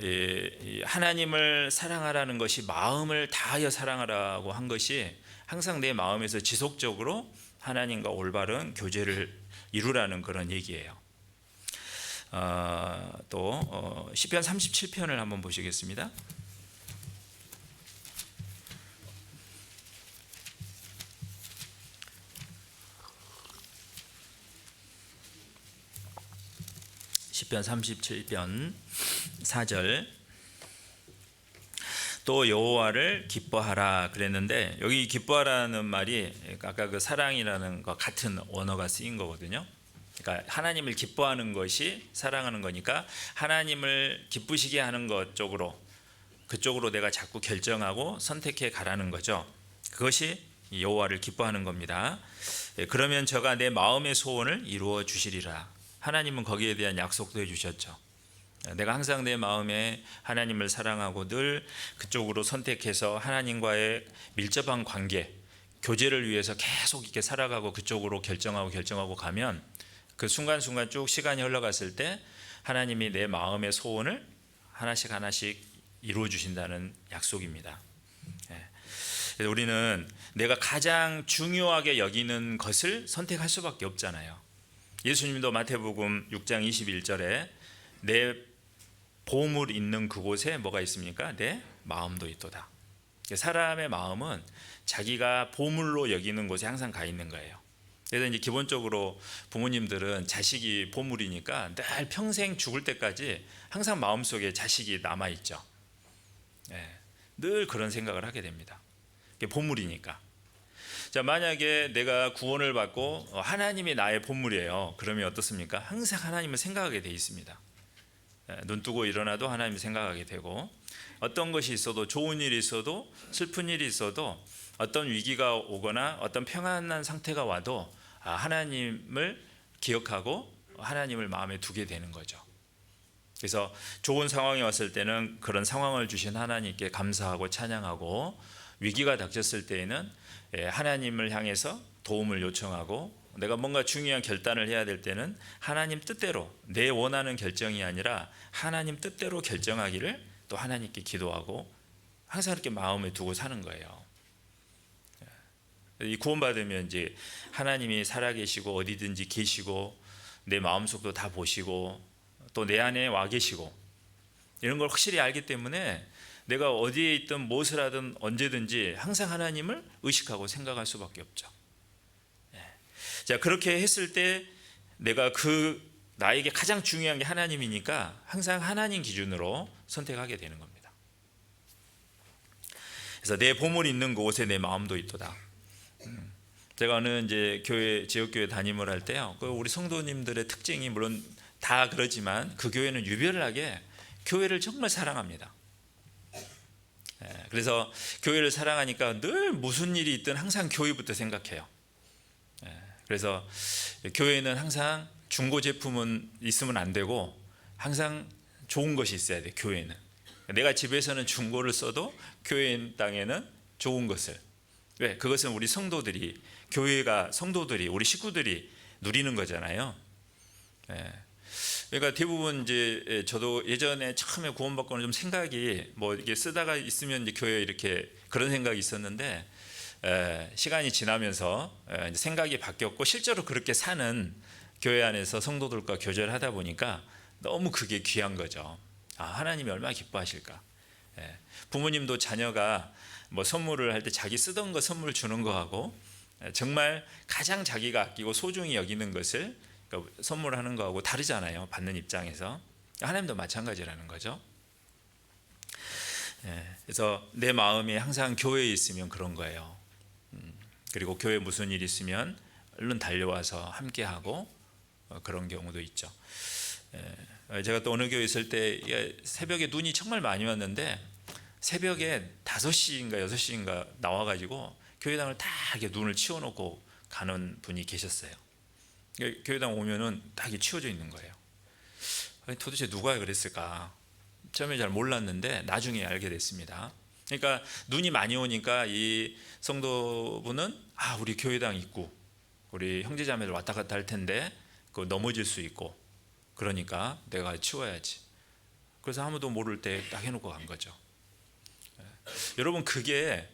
하나님을 사랑하라는 것이 마음을 다하여 사랑하라고 한 것이 항상 내 마음에서 지속적으로 하나님과 올바른 교제를 이루라는 그런 얘기예요. 또 시편 37편을 한번 보시겠습니다. 시편 37편 4절, 또 여호와를 기뻐하라 그랬는데, 여기 기뻐하라는 말이 아까 그 사랑이라는 것 같은 원어가 쓰인 거거든요. 그러니까 하나님을 기뻐하는 것이 사랑하는 거니까 하나님을 기쁘시게 하는 것 쪽으로, 그쪽으로 내가 자꾸 결정하고 선택해 가라는 거죠. 그것이 여호와를 기뻐하는 겁니다. 그러면 저가 내 마음의 소원을 이루어 주시리라. 하나님은 거기에 대한 약속도 해주셨죠. 내가 항상 내 마음에 하나님을 사랑하고 늘 그쪽으로 선택해서 하나님과의 밀접한 관계, 교제를 위해서 계속 이렇게 살아가고 그쪽으로 결정하고 가면 그 순간순간 쭉 시간이 흘러갔을 때 하나님이 내 마음의 소원을 하나씩 이루어 주신다는 약속입니다. 그래서 우리는 내가 가장 중요하게 여기는 것을 선택할 수밖에 없잖아요. 예수님도 마태복음 6장 21절에 내 보물 있는 그곳에 뭐가 있습니까? 내 마음도 있도다. 사람의 마음은 자기가 보물로 여기는 곳에 항상 가 있는 거예요. 그래서 이제 기본적으로 부모님들은 자식이 보물이니까 늘 평생 죽을 때까지 항상 마음속에 자식이 남아 있죠. 늘 그런 생각을 하게 됩니다. 그게 보물이니까. 자, 만약에 내가 구원을 받고 하나님이 나의 보물이에요. 그러면 어떻습니까? 항상 하나님을 생각하게 돼 있습니다. 눈 뜨고 일어나도 하나님을 생각하게 되고, 어떤 것이 있어도, 좋은 일이 있어도 슬픈 일이 있어도, 어떤 위기가 오거나 어떤 평안한 상태가 와도 하나님을 기억하고 하나님을 마음에 두게 되는 거죠. 그래서 좋은 상황이 왔을 때는 그런 상황을 주신 하나님께 감사하고 찬양하고, 위기가 닥쳤을 때에는 하나님을 향해서 도움을 요청하고, 내가 뭔가 중요한 결단을 해야 될 때는 하나님 뜻대로, 내 원하는 결정이 아니라 하나님 뜻대로 결정하기를 또 하나님께 기도하고 항상 이렇게 마음에 두고 사는 거예요. 이 구원받으면 이제 하나님이 살아계시고 어디든지 계시고 내 마음속도 다 보시고 또 내 안에 와 계시고 이런 걸 확실히 알기 때문에 내가 어디에 있든 무엇을 하든 언제든지 항상 하나님을 의식하고 생각할 수밖에 없죠. 자, 그렇게 했을 때 내가 나에게 가장 중요한 게 하나님이니까 항상 하나님 기준으로 선택하게 되는 겁니다. 그래서 내 보물이 있는 곳에 내 마음도 있도다. 제가 어느 이제 지역교회 담임을 할 때요, 우리 성도님들의 특징이 물론 다 그러지만 그 교회는 유별나게 교회를 정말 사랑합니다. 그래서 교회를 사랑하니까 늘 무슨 일이 있든 항상 교회부터 생각해요. 그래서 교회는 항상 중고 제품은 있으면 안 되고 항상 좋은 것이 있어야 돼. 교회는 내가 집에서는 중고를 써도 교회 땅에는 좋은 것을. 왜? 그것은 우리 성도들이, 교회가 성도들이, 우리 식구들이 누리는 거잖아요. 그러니까 대부분 이제 저도 예전에 처음에 구원받고는 좀 생각이 뭐 이게 쓰다가 있으면 이제 교회 이렇게 그런 생각이 있었는데, 시간이 지나면서 이제 생각이 바뀌었고 실제로 그렇게 사는 교회 안에서 성도들과 교제를 하다 보니까 너무 그게 귀한 거죠. 하나님이 얼마나 기뻐하실까. 부모님도 자녀가 뭐 선물을 할 때 자기 쓰던 거 선물 주는 거하고 정말 가장 자기가 아끼고 소중히 여기는 것을 선물하는 거하고 다르잖아요. 받는 입장에서. 하나님도 마찬가지라는 거죠. 그래서 내 마음이 항상 교회에 있으면 그런 거예요. 그리고 교회에 무슨 일이 있으면 얼른 달려와서 함께하고 그런 경우도 있죠. 제가 또 어느 교회 있을 때 새벽에 눈이 정말 많이 왔는데 새벽에 5시인가 6시인가 나와가지고 교회당을 다 이렇게 눈을 치워놓고 가는 분이 계셨어요. 교회당 오면은 다 이게 치워져 있는 거예요. 도대체 누가 그랬을까? 처음에 잘 몰랐는데 나중에 알게 됐습니다. 그러니까 눈이 많이 오니까 이 성도분은 우리 교회당 있고 우리 형제자매들 왔다 갔다 할 텐데 그 넘어질 수 있고 그러니까 내가 치워야지. 그래서 아무도 모를 때 딱 해놓고 간 거죠. 여러분, 그게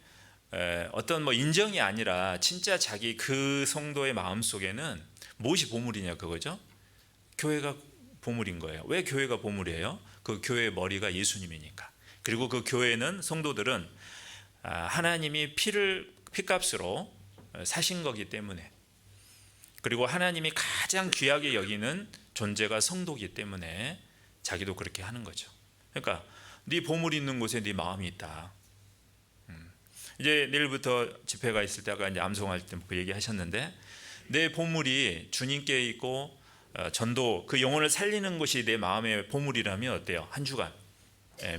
어떤 뭐 인정이 아니라 진짜 자기 그 성도의 마음 속에는 무엇이 보물이냐 그거죠. 교회가 보물인 거예요. 왜 교회가 보물이에요? 그 교회의 머리가 예수님이니까. 그리고 그 교회는 성도들은 하나님이 피값으로 사신 거기 때문에, 그리고 하나님이 가장 귀하게 여기는 존재가 성도이기 때문에 자기도 그렇게 하는 거죠. 그러니까 네 보물이 있는 곳에 네 마음이 있다. 이제 내일부터 집회가 있을 때 아까 이제 암송할 때 그 얘기 하셨는데, 내 보물이 주님께 있고 전도, 그 영혼을 살리는 것이 내 마음의 보물이라면 어때요? 한 주간.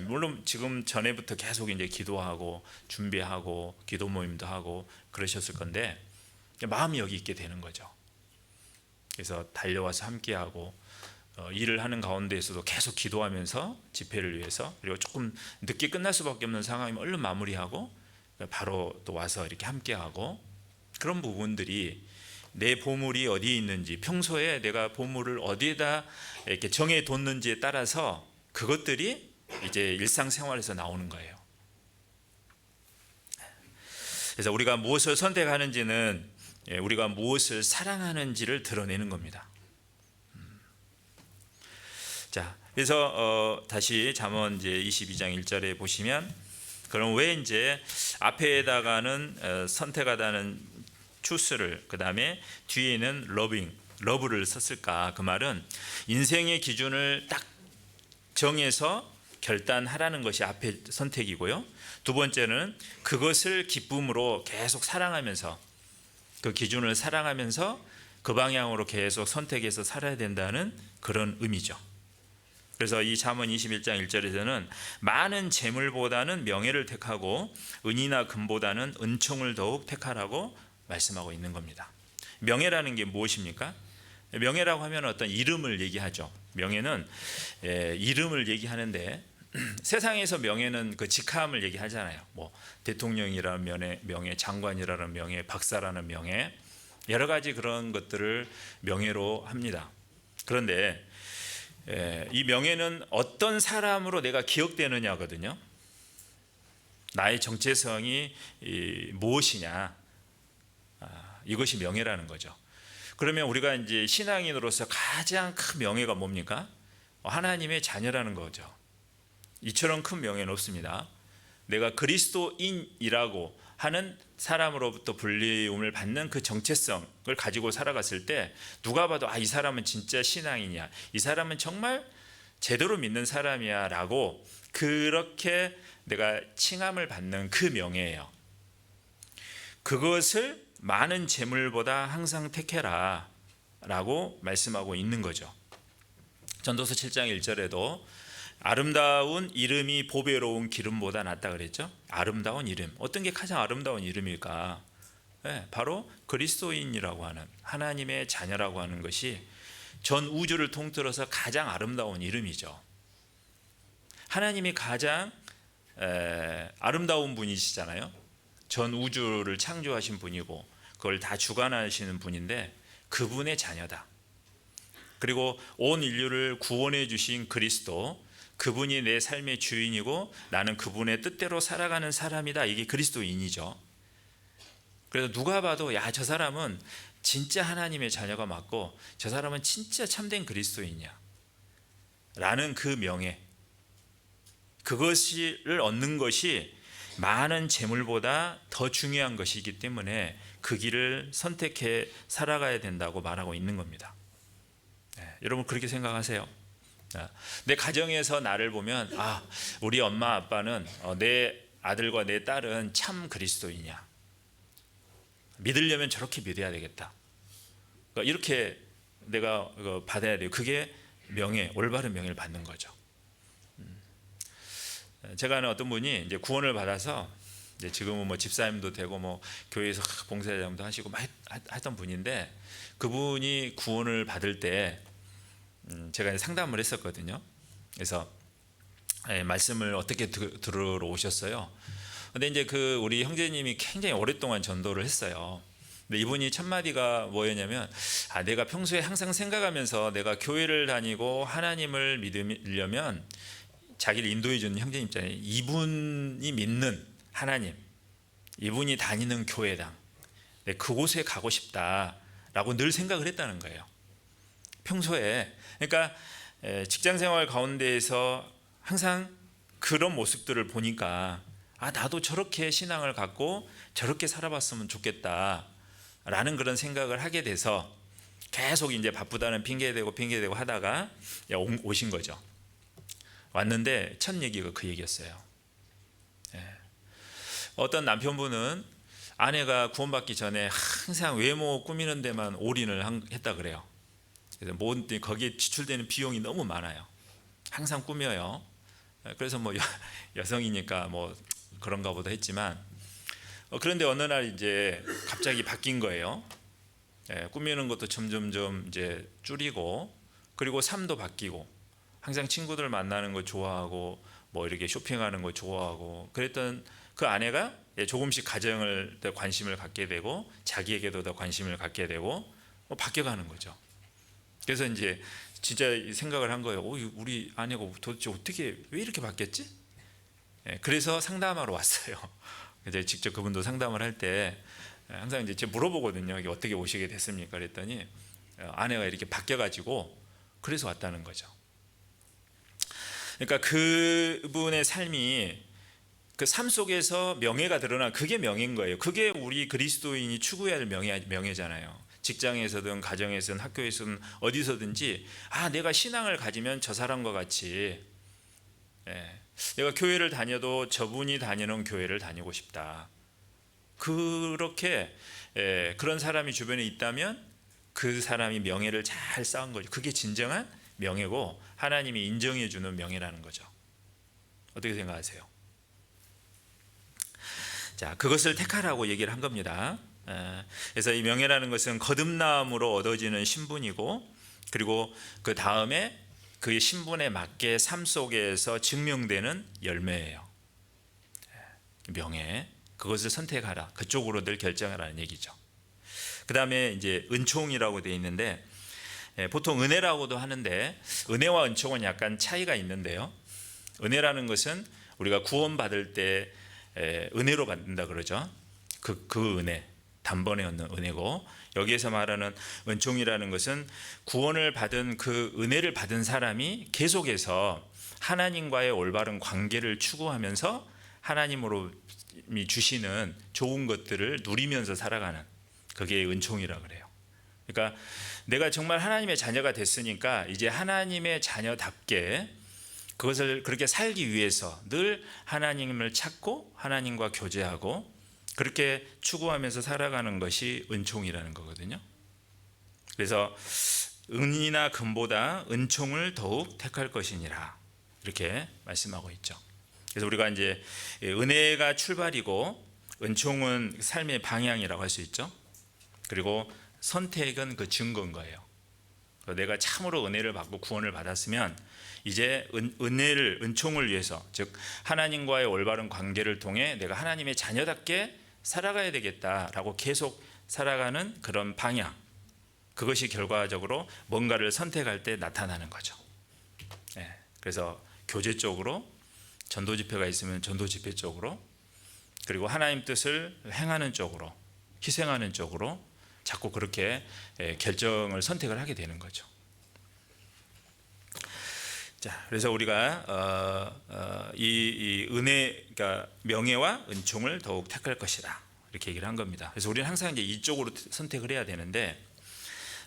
물론 지금 전에부터 계속 이제 기도하고 준비하고 기도 모임도 하고 그러셨을 건데 마음이 여기 있게 되는 거죠. 그래서 달려와서 함께하고 일을 하는 가운데에서도 계속 기도하면서 집회를 위해서, 그리고 조금 늦게 끝날 수밖에 없는 상황이면 얼른 마무리하고 바로 또 와서 이렇게 함께하고, 그런 부분들이 내 보물이 어디에 있는지, 평소에 내가 보물을 어디에다 이렇게 정해뒀는지에 따라서 그것들이 이제 일상생활에서 나오는 거예요. 그래서 우리가 무엇을 선택하는지는 우리가 무엇을 사랑하는지를 드러내는 겁니다. 자, 그래서 다시 잠언 이제 22장 1절에 보시면, 그럼 왜 이제 앞에다가는 선택하다는 추스를 그 다음에 뒤에는 러브를 썼을까? 그 말은 인생의 기준을 딱 정해서 결단하라는 것이 앞에 선택이고요. 두 번째는 그것을 기쁨으로 계속 사랑하면서 그 기준을 사랑하면서 그 방향으로 계속 선택해서 살아야 된다는 그런 의미죠. 그래서 이 잠언 21장 1절에서는 많은 재물보다는 명예를 택하고 은이나 금보다는 은총을 더욱 택하라고 말씀하고 있는 겁니다. 명예라는 게 무엇입니까? 명예라고 하면 어떤 이름을 얘기하죠. 명예는 이름을 얘기하는데 세상에서 명예는 그 직함을 얘기하잖아요. 뭐 대통령이라는 명예, 장관이라는 명예, 박사라는 명예, 여러 가지 그런 것들을 명예로 합니다. 그런데 이 명예는 어떤 사람으로 내가 기억되느냐거든요. 나의 정체성이 무엇이냐, 이것이 명예라는 거죠. 그러면 우리가 이제 신앙인으로서 가장 큰 명예가 뭡니까? 하나님의 자녀라는 거죠. 이처럼 큰 명예는 없습니다. 내가 그리스도인이라고 하는 사람으로부터 불리움을 받는 그 정체성을 가지고 살아갔을 때 누가 봐도 이 사람은 진짜 신앙이냐, 이 사람은 정말 제대로 믿는 사람이야 라고 그렇게 내가 칭함을 받는 그 명예예요. 그것을 많은 재물보다 항상 택해라 라고 말씀하고 있는 거죠. 전도서 7장 1절에도 아름다운 이름이 보배로운 기름보다 낫다 그랬죠. 아름다운 이름, 어떤 게 가장 아름다운 이름일까? 바로 그리스도인이라고 하는, 하나님의 자녀라고 하는 것이 전 우주를 통틀어서 가장 아름다운 이름이죠. 하나님이 가장 아름다운 분이시잖아요. 전 우주를 창조하신 분이고 그걸 다 주관하시는 분인데 그분의 자녀다. 그리고 온 인류를 구원해 주신 그리스도, 그분이 내 삶의 주인이고 나는 그분의 뜻대로 살아가는 사람이다. 이게 그리스도인이죠. 그래서 누가 봐도 저 사람은 진짜 하나님의 자녀가 맞고 저 사람은 진짜 참된 그리스도인이야 라는 그 명예, 그것을 얻는 것이 많은 재물보다 더 중요한 것이기 때문에 그 길을 선택해 살아가야 된다고 말하고 있는 겁니다. 여러분 그렇게 생각하세요? 내 가정에서 나를 보면 우리 엄마 아빠는 내 아들과 내 딸은 참 그리스도인이야, 믿으려면 저렇게 믿어야 되겠다, 그러니까 이렇게 내가 받아야 돼요. 그게 명예, 올바른 명예를 받는 거죠. 제가 아는 어떤 분이 이제 구원을 받아서 이제 지금은 뭐 집사님도 되고 뭐 교회에서 봉사자도 하시고 막 했던 분인데, 그분이 구원을 받을 때 제가 상담을 했었거든요. 그래서 말씀을 어떻게 들으러 오셨어요. 근데 이제 우리 형제님이 굉장히 오랫동안 전도를 했어요. 근데 이분이 첫 마디가 뭐였냐면, 내가 평소에 항상 생각하면서 내가 교회를 다니고 하나님을 믿으려면, 자기를 인도해 주는 형제님 있잖아요, 이분이 믿는 하나님, 이분이 다니는 교회당, 그곳에 가고 싶다라고 늘 생각을 했다는 거예요. 평소에. 그러니까 직장생활 가운데에서 항상 그런 모습들을 보니까 나도 저렇게 신앙을 갖고 저렇게 살아봤으면 좋겠다라는 그런 생각을 하게 돼서 계속 이제 바쁘다는 핑계대고 하다가 오신 거죠. 왔는데 첫 얘기가 그 얘기였어요. 어떤 남편분은 아내가 구원받기 전에 항상 외모 꾸미는 데만 올인을 했다 그래요. 그래서 거기에 지출되는 비용이 너무 많아요. 항상 꾸며요. 그래서 뭐 여성이니까 뭐 그런가 보다 했지만, 그런데 어느 날 이제 갑자기 바뀐 거예요. 꾸미는 것도 점점점 이제 줄이고, 그리고 삶도 바뀌고, 항상 친구들 만나는 거 좋아하고 뭐 이렇게 쇼핑하는 거 좋아하고 그랬던 그 아내가 조금씩 가정을 더 관심을 갖게 되고 자기에게도 더 관심을 갖게 되고 바뀌어가는 거죠. 그래서 이제 진짜 생각을 한 거예요. 우리 아내가 도대체 어떻게 왜 이렇게 바뀌었지? 그래서 상담하러 왔어요. 이제 직접 그분도 상담을 할 때 항상 이제 물어보거든요. 이게 어떻게 오시게 됐습니까? 그랬더니 아내가 이렇게 바뀌어가지고 그래서 왔다는 거죠. 그러니까 그분의 삶이 그 삶 속에서 명예가 드러나 그게 명예인 거예요. 그게 우리 그리스도인이 추구해야 할 명예잖아요. 직장에서든 가정에서든 학교에서든 어디서든지 내가 신앙을 가지면 저 사람과 같이 내가 교회를 다녀도 저분이 다니는 교회를 다니고 싶다. 그렇게 그런 사람이 주변에 있다면 그 사람이 명예를 잘 쌓은 거죠. 그게 진정한 명예고 하나님이 인정해 주는 명예라는 거죠. 어떻게 생각하세요? 자, 그것을 택하라고 얘기를 한 겁니다. 그래서 이 명예라는 것은 거듭남으로 얻어지는 신분이고, 그리고 그 다음에 그 신분에 맞게 삶 속에서 증명되는 열매예요. 명예, 그것을 선택하라. 그쪽으로 늘 결정하라는 얘기죠. 그 다음에 이제 은총이라고 되어 있는데, 보통 은혜라고도 하는데 은혜와 은총은 약간 차이가 있는데요. 은혜라는 것은 우리가 구원받을 때 은혜로 받는다 그러죠. 그 은혜, 단번에 얻는 은혜고, 여기에서 말하는 은총이라는 것은 구원을 받은 그 은혜를 받은 사람이 계속해서 하나님과의 올바른 관계를 추구하면서 하나님으로 주시는 좋은 것들을 누리면서 살아가는, 그게 은총이라 그래요. 그러니까 내가 정말 하나님의 자녀가 됐으니까 이제 하나님의 자녀답게 그것을 그렇게 살기 위해서 늘 하나님을 찾고 하나님과 교제하고 그렇게 추구하면서 살아가는 것이 은총이라는 거거든요. 그래서 은이나 금보다 은총을 더욱 택할 것이니라, 이렇게 말씀하고 있죠. 그래서 우리가 이제 은혜가 출발이고 은총은 삶의 방향이라고 할 수 있죠. 그리고 선택은 그 증거인 거예요. 내가 참으로 은혜를 받고 구원을 받았으면 이제 은총을 위해서, 즉 하나님과의 올바른 관계를 통해 내가 하나님의 자녀답게 살아가야 되겠다라고 계속 살아가는 그런 방향, 그것이 결과적으로 뭔가를 선택할 때 나타나는 거죠. 그래서 교제 쪽으로, 전도 집회가 있으면 전도 집회 쪽으로, 그리고 하나님 뜻을 행하는 쪽으로, 희생하는 쪽으로 자꾸 그렇게 결정을 선택을 하게 되는 거죠. 자, 그래서 우리가 이 은혜, 그러니까 명예와 은총을 더욱 택할 것이다, 이렇게 얘기를 한 겁니다. 그래서 우리는 항상 이제 이쪽으로 선택을 해야 되는데,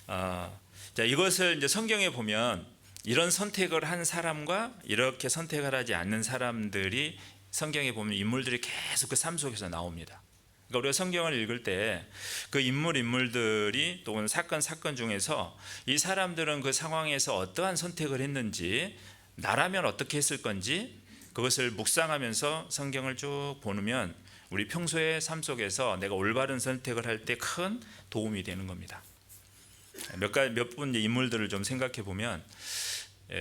자, 이것을 이제 성경에 보면 이런 선택을 한 사람과 이렇게 선택을 하지 않는 사람들이 성경에 보면 인물들이 계속 그 삶 속에서 나옵니다. 그러니까 우리가 성경을 읽을 때 그 인물들이 또는 사건 중에서 이 사람들은 그 상황에서 어떠한 선택을 했는지, 나라면 어떻게 했을 건지, 그것을 묵상하면서 성경을 쭉 보면 우리 평소의 삶 속에서 내가 올바른 선택을 할 때 큰 도움이 되는 겁니다. 몇 분 인물들을 좀 생각해 보면,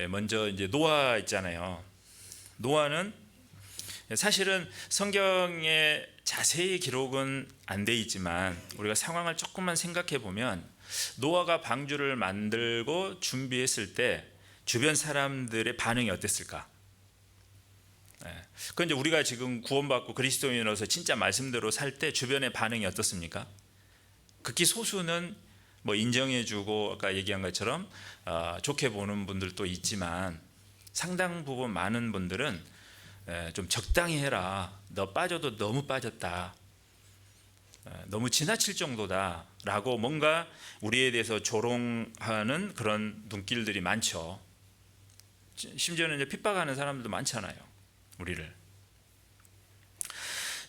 먼저 이제 노아 있잖아요. 노아는 사실은 성경에 자세히 기록은 안 돼 있지만 우리가 상황을 조금만 생각해 보면, 노아가 방주를 만들고 준비했을 때 주변 사람들의 반응이 어땠을까? 그런데 우리가 지금 구원받고 그리스도인으로서 진짜 말씀대로 살 때 주변의 반응이 어떻습니까? 극히 소수는 뭐 인정해주고 아까 얘기한 것처럼 좋게 보는 분들도 있지만, 상당 부분 많은 분들은 좀 적당히 해라, 너 빠져도 너무 빠졌다, 너무 지나칠 정도다 라고 뭔가 우리에 대해서 조롱하는 그런 눈길들이 많죠. 심지어는 이제 핍박하는 사람들도 많잖아요, 우리를.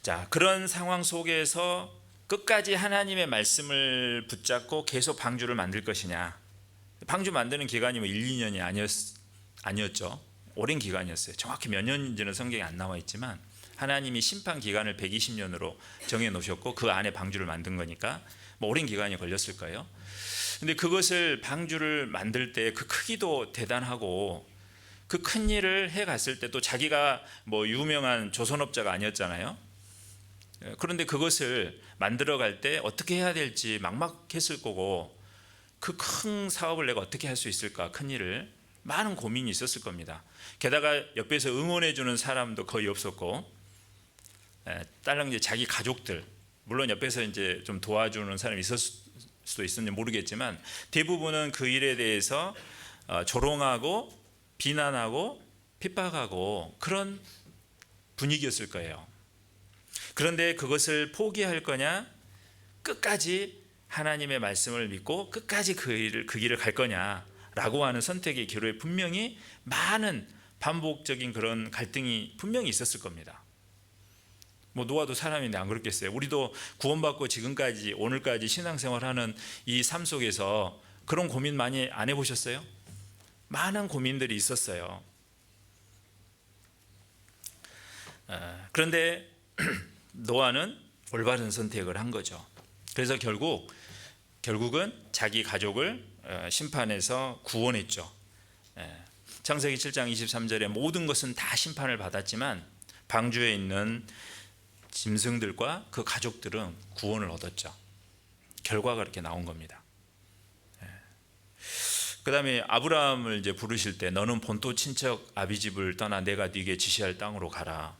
자, 그런 상황 속에서 끝까지 하나님의 말씀을 붙잡고 계속 방주를 만들 것이냐. 방주 만드는 기간이 뭐 1, 2년이 아니었죠. 오랜 기간이었어요. 정확히 몇 년인지는 성경에 안 나와 있지만 하나님이 심판 기간을 120년으로 정해 놓으셨고 그 안에 방주를 만든 거니까 뭐 오랜 기간이 걸렸을 거예요. 근데 그것을 방주를 만들 때 그 크기도 대단하고 그 큰 일을 해 갔을 때 또 자기가 뭐 유명한 조선업자가 아니었잖아요. 그런데 그것을 만들어 갈 때 어떻게 해야 될지 막막했을 거고, 그 큰 사업을 내가 어떻게 할 수 있을까, 큰 일을, 많은 고민이 있었을 겁니다. 게다가 옆에서 응원해 주는 사람도 거의 없었고, 딸랑 이제 자기 가족들, 물론 옆에서 이제 좀 도와주는 사람이 있었을 수도 있었는지 모르겠지만 대부분은 그 일에 대해서 조롱하고 비난하고 핍박하고 그런 분위기였을 거예요. 그런데 그것을 포기할 거냐, 끝까지 하나님의 말씀을 믿고 끝까지 그 길을 갈 거냐라고 하는 선택의 기로에 분명히 많은 반복적인 그런 갈등이 분명히 있었을 겁니다. 뭐 노아도 사람인데 안 그렇겠어요? 우리도 구원받고 지금까지 오늘까지 신앙생활하는 이 삶 속에서 그런 고민 많이 안 해보셨어요? 많은 고민들이 있었어요. 그런데 노아는 올바른 선택을 한 거죠. 그래서 결국은 자기 가족을 심판에서 구원했죠. 창세기 7장 23절에 모든 것은 다 심판을 받았지만 방주에 있는 짐승들과 그 가족들은 구원을 얻었죠. 결과가 이렇게 나온 겁니다. 그 다음에 아브라함을 이제 부르실 때 너는 본토 친척 아비집을 떠나 내가 네게 지시할 땅으로 가라.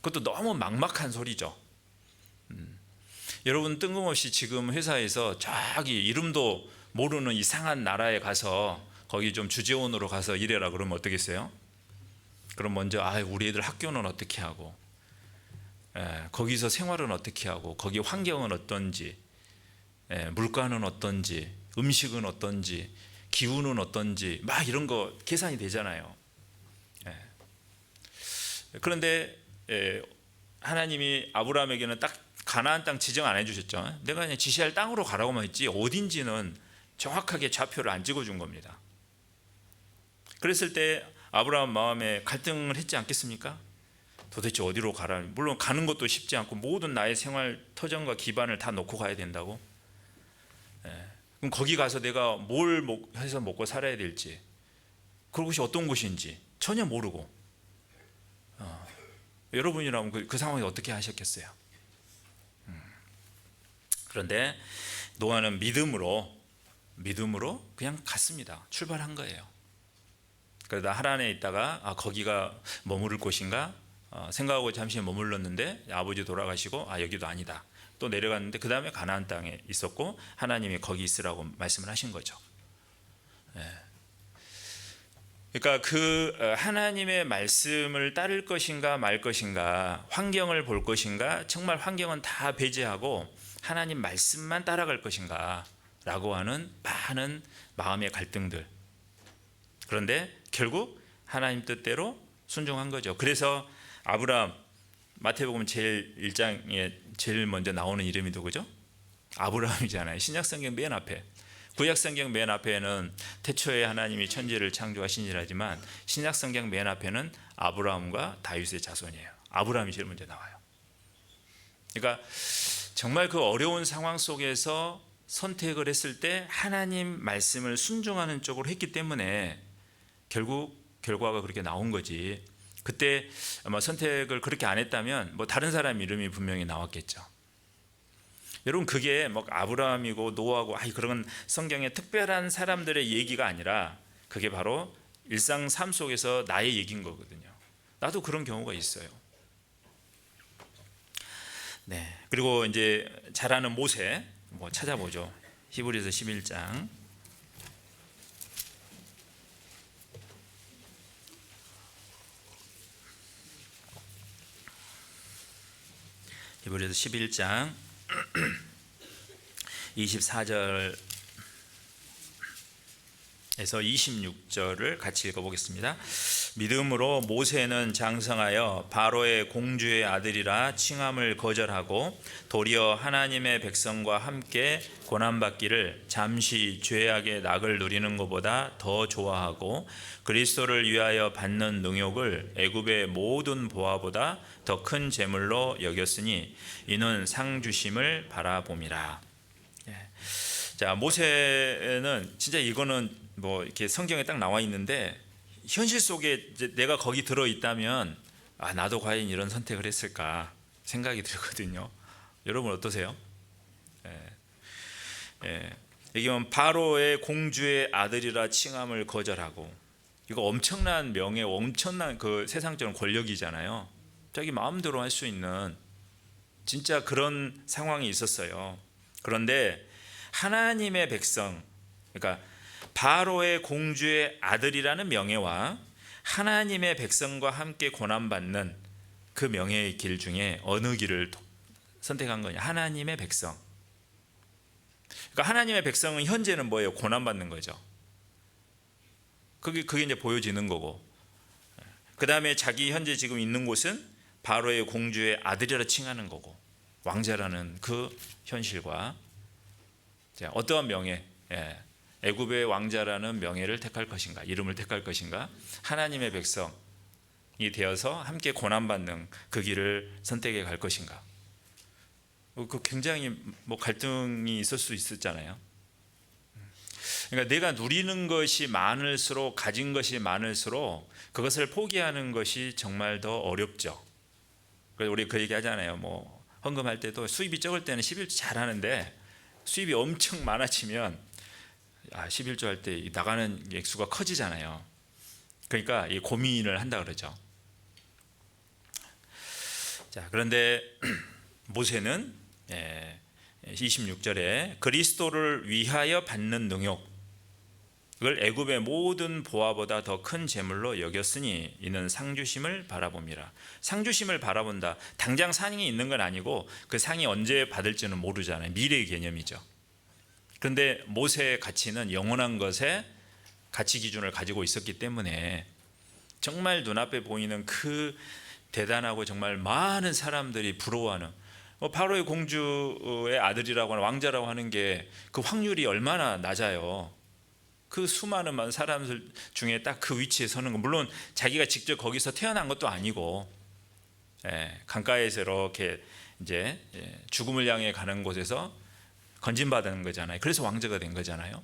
그것도 너무 막막한 소리죠. 여러분 뜬금없이 지금 회사에서 저기 이름도 모르는 이상한 나라에 가서 거기 좀 주재원으로 가서 일해라 그러면 어떻겠어요? 그럼 먼저 우리 애들 학교는 어떻게 하고 거기서 생활은 어떻게 하고 거기 환경은 어떤지 물가는 어떤지 음식은 어떤지 기후는 어떤지 막 이런 거 계산이 되잖아요. 그런데 하나님이 아브라함에게는 딱 가나안 땅 지정 안 해주셨죠. 내가 그냥 지시할 땅으로 가라고만 했지 어딘지는 정확하게 좌표를 안 찍어준 겁니다. 그랬을 때 아브라함 마음에 갈등을 했지 않겠습니까? 도대체 어디로 가라. 물론 가는 것도 쉽지 않고 모든 나의 생활 터전과 기반을 다 놓고 가야 된다고. 그럼 거기 가서 내가 뭘 해서 먹고 살아야 될지, 그곳이 어떤 곳인지 전혀 모르고 여러분이라면 그 상황에 어떻게 하셨겠어요? 그런데 노아는 믿음으로 그냥 갔습니다. 출발한 거예요. 그러다 하란에 있다가 거기가 머무를 곳인가 생각하고 잠시 머물렀는데 아버지 돌아가시고 여기도 아니다. 또 내려갔는데 그 다음에 가나안 땅에 있었고 하나님이 거기 있으라고 말씀을 하신 거죠. 그러니까 그 하나님의 말씀을 따를 것인가 말 것인가, 환경을 볼 것인가, 정말 환경은 다 배제하고 하나님 말씀만 따라갈 것인가 라고 하는 많은 마음의 갈등들. 그런데 결국 하나님 뜻대로 순종한 거죠. 그래서 아브라함, 마태복음 제일 1장에 제일 먼저 나오는 이름이 누구죠? 아브라함이잖아요. 신약성경 맨 앞에. 구약성경 맨 앞에는 태초에 하나님이 천지를 창조하시니라지만 신약성경 맨 앞에는 아브라함과 다윗의 자손이에요. 아브라함이 제일 먼저 나와요. 그러니까 정말 그 어려운 상황 속에서 선택을 했을 때 하나님 말씀을 순종하는 쪽으로 했기 때문에 결국 결과가 그렇게 나온 거지. 그때 아마 선택을 그렇게 안 했다면 다른 사람 이름이 분명히 나왔겠죠. 여러분 그게 아브라함이고 노아고 그런 성경의 특별한 사람들의 얘기가 아니라 그게 바로 일상 삶 속에서 나의 얘기인 거거든요. 나도 그런 경우가 있어요. 네. 그리고 이제 잘 아는 모세 찾아보죠. 히브리서 11장. 히브리서 11장 24절에서 26절을 같이 읽어보겠습니다. 믿음으로 모세는 장성하여 바로의 공주의 아들이라 칭함을 거절하고 도리어 하나님의 백성과 함께 고난받기를 잠시 죄악의 낙을 누리는 것보다 더 좋아하고 그리스도를 위하여 받는 능욕을 애굽의 모든 보화보다 더 큰 재물로 여겼으니 이는 상 주심을 바라봄이라. 자, 모세는 진짜 이거는 이렇게 성경에 딱 나와 있는데 현실 속에 이제 내가 거기 들어 있다면 나도 과연 이런 선택을 했을까 생각이 들거든요. 여러분 어떠세요? 이게 바로의 공주의 아들이라 칭함을 거절하고, 이거 엄청난 명예, 엄청난 그 세상적인 권력이잖아요. 자기 마음대로 할 수 있는 진짜 그런 상황이 있었어요. 그런데 하나님의 백성, 그러니까 바로의 공주의 아들이라는 명예와 하나님의 백성과 함께 고난받는 그 명예의 길 중에 어느 길을 선택한 거냐? 하나님의 백성. 그러니까 하나님의 백성은 현재는 뭐예요? 고난받는 거죠. 그게 이제 보여지는 거고, 그 다음에 자기 현재 지금 있는 곳은 바로의 공주의 아들이라 칭하는 거고, 왕자라는 그 현실과 어떠한 명예, 애굽의 왕자라는 명예를 택할 것인가, 이름을 택할 것인가, 하나님의 백성이 되어서 함께 고난받는 그 길을 선택해 갈 것인가. 그 굉장히 갈등이 있을 수 있었잖아요. 그러니까 내가 누리는 것이 많을수록, 가진 것이 많을수록 그것을 포기하는 것이 정말 더 어렵죠. 그래서 우리 그 얘기 하잖아요. 헌금할 때도 수입이 적을 때는 11조 잘하는데 수입이 엄청 많아지면 11조 할 때 나가는 액수가 커지잖아요. 그러니까 이 고민을 한다 그러죠. 자, 그런데 모세는 26절에 그리스도를 위하여 받는 능욕, 그걸 애굽의 모든 보화보다 더 큰 재물로 여겼으니 이는 상주심을 바라봅니다. 상주심을 바라본다. 당장 상이 있는 건 아니고 그 상이 언제 받을지는 모르잖아요. 미래의 개념이죠. 그런데 모세의 가치는 영원한 것에 가치 기준을 가지고 있었기 때문에 정말 눈앞에 보이는 그 대단하고 정말 많은 사람들이 부러워하는 바로의 공주의 아들이라고 하는 왕자라고 하는 게 그 확률이 얼마나 낮아요. 그 수많은 사람들 중에 딱 그 위치에 서는 거, 물론 자기가 직접 거기서 태어난 것도 아니고 강가에서 이렇게 이제 죽음을 향해 가는 곳에서 건진받은 거잖아요. 그래서 왕자가 된 거잖아요.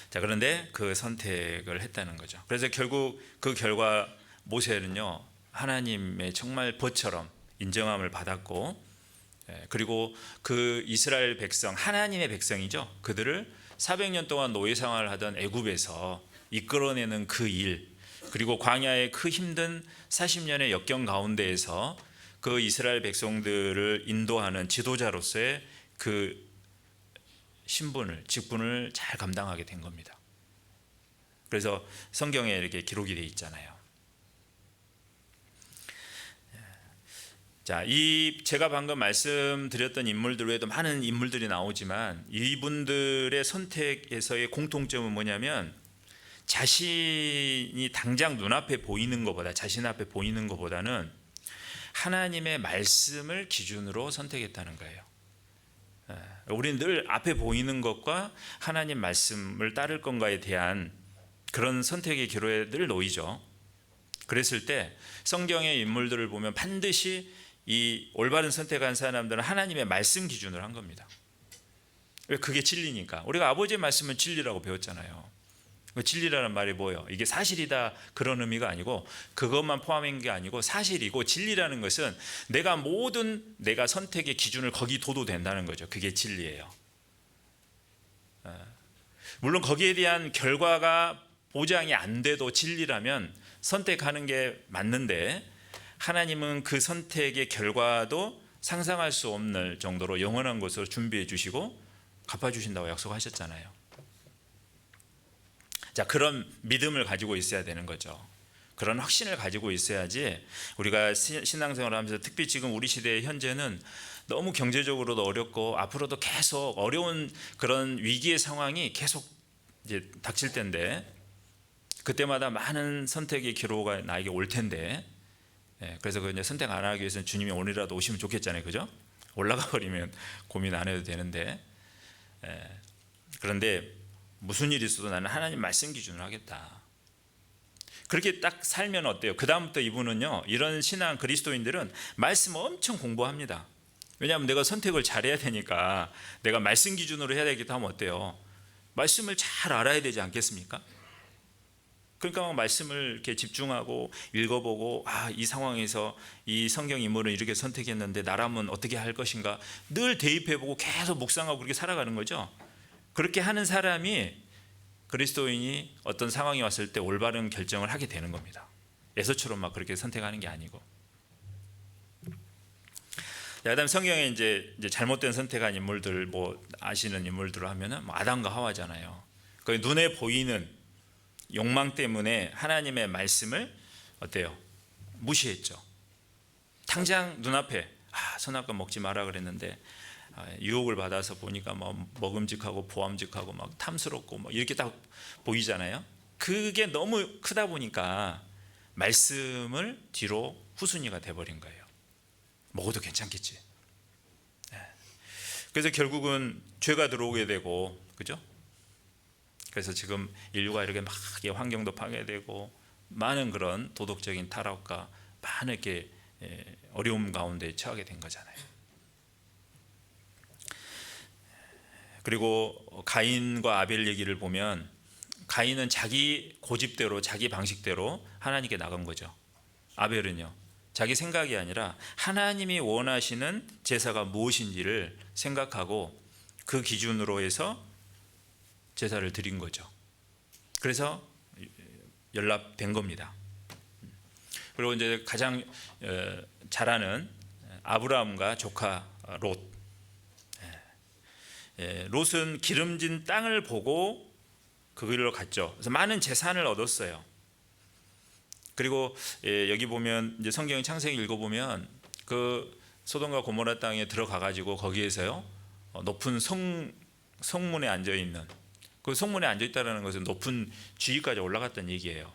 자, 그런데 그 선택을 했다는 거죠. 그래서 결국 그 결과 모세는요, 하나님의 정말 벗처럼 인정함을 받았고, 그리고 그 이스라엘 백성, 하나님의 백성이죠. 그들을 400년 동안 노예 생활을 하던 애굽에서 이끌어내는 그 일, 그리고 광야의 그 힘든 40년의 역경 가운데에서 그 이스라엘 백성들을 인도하는 지도자로서의 그 신분을, 직분을 잘 감당하게 된 겁니다. 그래서 성경에 이렇게 기록이 되어 있잖아요. 자, 제가 방금 말씀드렸던 인물들 외에도 많은 인물들이 나오지만 이분들의 선택에서의 공통점은 뭐냐면 자신이 당장 눈앞에 보이는 것보다, 자신 앞에 보이는 것보다는 하나님의 말씀을 기준으로 선택했다는 거예요. 우리는 늘 앞에 보이는 것과 하나님 말씀을 따를 건가에 대한 그런 선택의 기로에 늘 놓이죠. 그랬을 때 성경의 인물들을 보면 반드시 이 올바른 선택한 사람들은 하나님의 말씀 기준으로 한 겁니다. 왜? 그게 진리니까. 우리가 아버지의 말씀은 진리라고 배웠잖아요. 진리라는 말이 뭐예요? 이게 사실이다 그런 의미가 아니고, 그것만 포함한 게 아니고 사실이고, 진리라는 것은 내가 선택의 기준을 거기 둬도 된다는 거죠. 그게 진리예요. 물론 거기에 대한 결과가 보장이 안 돼도 진리라면 선택하는 게 맞는데, 하나님은 그 선택의 결과도 상상할 수 없는 정도로 영원한 것으로 준비해 주시고 갚아주신다고 약속하셨잖아요. 자, 그런 믿음을 가지고 있어야 되는 거죠. 그런 확신을 가지고 있어야지 우리가 신앙생활을 하면서, 특히 지금 우리 시대의 현재는 너무 경제적으로도 어렵고 앞으로도 계속 어려운 그런 위기의 상황이 계속 이제 닥칠 텐데, 그때마다 많은 선택의 기로가 나에게 올 텐데, 그래서 그 이제 선택 안 하기 위해서는 주님이 오늘이라도 오시면 좋겠잖아요, 그죠? 올라가 버리면 고민 안 해도 되는데, 그런데 무슨 일이 있어도 나는 하나님 말씀 기준으로 하겠다. 그렇게 딱 살면 어때요? 그 다음부터 이분은요, 이런 신앙 그리스도인들은 말씀 엄청 공부합니다. 왜냐하면 내가 선택을 잘해야 되니까 내가 말씀 기준으로 해야 되겠다 하면 어때요? 말씀을 잘 알아야 되지 않겠습니까? 그러니까 말씀을 이렇게 집중하고 읽어보고, 이 상황에서 이 성경 인물은 이렇게 선택했는데 나라면 어떻게 할 것인가 늘 대입해보고 계속 묵상하고 그렇게 살아가는 거죠. 그렇게 하는 사람이, 그리스도인이 어떤 상황이 왔을 때 올바른 결정을 하게 되는 겁니다. 에서처럼 막 그렇게 선택하는 게 아니고. 그다음 성경에 이제 잘못된 선택한 인물들, 아시는 인물들을 하면은 아담과 하와잖아요. 그 눈에 보이는 욕망 때문에 하나님의 말씀을 어때요? 무시했죠. 당장 눈앞에 선악과 먹지 마라 그랬는데 유혹을 받아서 보니까 뭐 먹음직하고 보암직하고 막 탐스럽고 뭐 이렇게 딱 보이잖아요. 그게 너무 크다 보니까 말씀을 뒤로 후순위가 돼버린 거예요. 먹어도 괜찮겠지. 그래서 결국은 죄가 들어오게 되고, 그죠? 그래서 지금 인류가 이렇게 막 환경도 파괴되고 많은 그런 도덕적인 타락과 많은 이렇게 어려움 가운데 처하게 된 거잖아요. 그리고 가인과 아벨 얘기를 보면 가인은 자기 고집대로 자기 방식대로 하나님께 나간 거죠. 아벨은요, 자기 생각이 아니라 하나님이 원하시는 제사가 무엇인지를 생각하고 그 기준으로 해서 제사를 드린 거죠. 그래서 연락된 겁니다. 그리고 이제 가장 잘 아는 아브라함과 조카 롯. 롯은 기름진 땅을 보고 그 길로 갔죠. 그래서 많은 재산을 얻었어요. 그리고 여기 보면 이제 성경 창세기 읽어보면 그 소돔과 고모라 땅에 들어가 가지고 거기에서요 높은 성문에 앉아 있는, 그 성문에 앉아 있다라는 것은 높은 지위까지 올라갔다는 얘기예요.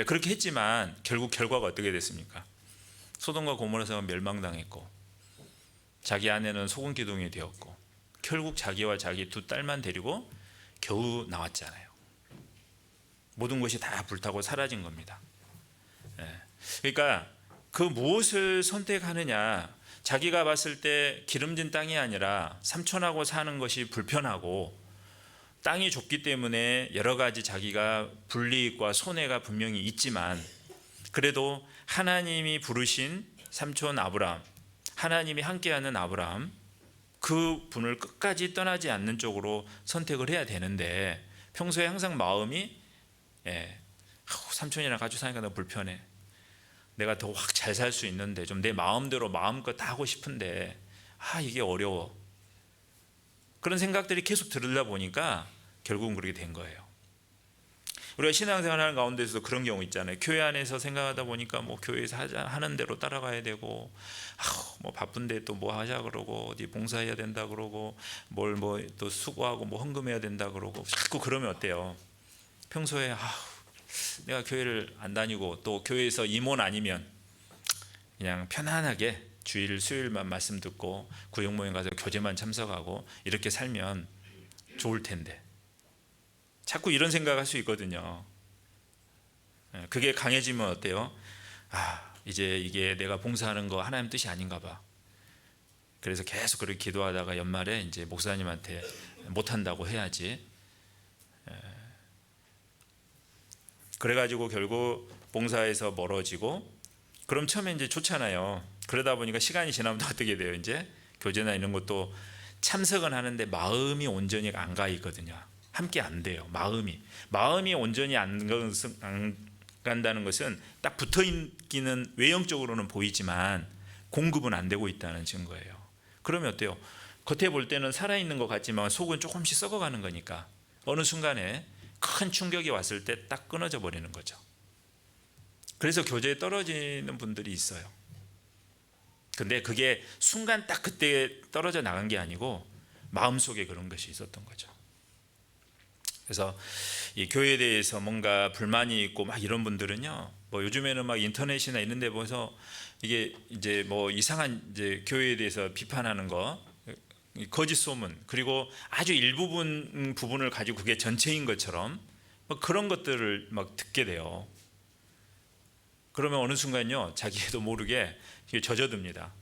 그렇게 했지만 결국 결과가 어떻게 됐습니까? 소돔과 고모라 성은 멸망당했고 자기 아내는 소금 기둥이 되었고 결국 자기와 자기 두 딸만 데리고 겨우 나왔잖아요. 모든 것이 다 불타고 사라진 겁니다. 그러니까 그 무엇을 선택하느냐, 자기가 봤을 때 기름진 땅이 아니라 삼촌하고 사는 것이 불편하고 땅이 좁기 때문에 여러 가지 자기가 불이익과 손해가 분명히 있지만 그래도 하나님이 부르신 삼촌 아브라함, 하나님이 함께하는 아브라함, 그 분을 끝까지 떠나지 않는 쪽으로 선택을 해야 되는데 평소에 항상 마음이 삼촌이랑 같이 사니까 너무 불편해, 내가 더 확 잘 살 수 있는데 좀 내 마음대로 마음껏 다 하고 싶은데 이게 어려워, 그런 생각들이 계속 들으려 보니까 결국은 그렇게 된 거예요. 우리가 신앙생활하는 가운데서도 그런 경우 있잖아요. 교회 안에서 생각하다 보니까 뭐 교회에서 하는 대로 따라가야 되고, 뭐 바쁜데 또 뭐 하자 그러고 어디 봉사해야 된다 그러고 뭘 뭐 또 수고하고 뭐 헌금해야 된다 그러고 자꾸 그러면 어때요? 평소에 내가 교회를 안 다니고 또 교회에서 임원 아니면 그냥 편안하게 주일 수요일만 말씀 듣고 구역 모임 가서 교제만 참석하고 이렇게 살면 좋을 텐데 자꾸 이런 생각할 수 있거든요. 그게 강해지면 어때요? 이제 이게 내가 봉사하는 거 하나님 뜻이 아닌가 봐. 그래서 계속 그렇게 기도하다가 연말에 이제 목사님한테 못한다고 해야지. 그래가지고 결국 봉사에서 멀어지고, 그럼 처음에 이제 좋잖아요. 그러다 보니까 시간이 지나면 어떻게 돼요? 이제 교제나 이런 것도 참석은 하는데 마음이 온전히 안 가 있거든요. 함께 안 돼요. 마음이 온전히 안 간다는 것은 딱 붙어 있기는 외형적으로는 보이지만 공급은 안 되고 있다는 증거예요. 그러면 어때요? 겉에 볼 때는 살아있는 것 같지만 속은 조금씩 썩어가는 거니까 어느 순간에 큰 충격이 왔을 때 딱 끊어져 버리는 거죠. 그래서 교제에 떨어지는 분들이 있어요. 근데 그게 순간 딱 그때 떨어져 나간 게 아니고 마음속에 그런 것이 있었던 거죠. 그래서 이 교회에 대해서 뭔가 불만이 있고 막 이런 분들은요, 뭐 요즘에는 막 인터넷이나 이런 데 보면서 이게 이제 뭐 이상한 이제 교회에 대해서 비판하는 거, 거짓 소문, 그리고 아주 일부분 부분을 가지고 그게 전체인 것처럼 뭐 그런 것들을 막 듣게 돼요. 그러면 어느 순간요 자기도 모르게 이게 젖어듭니다.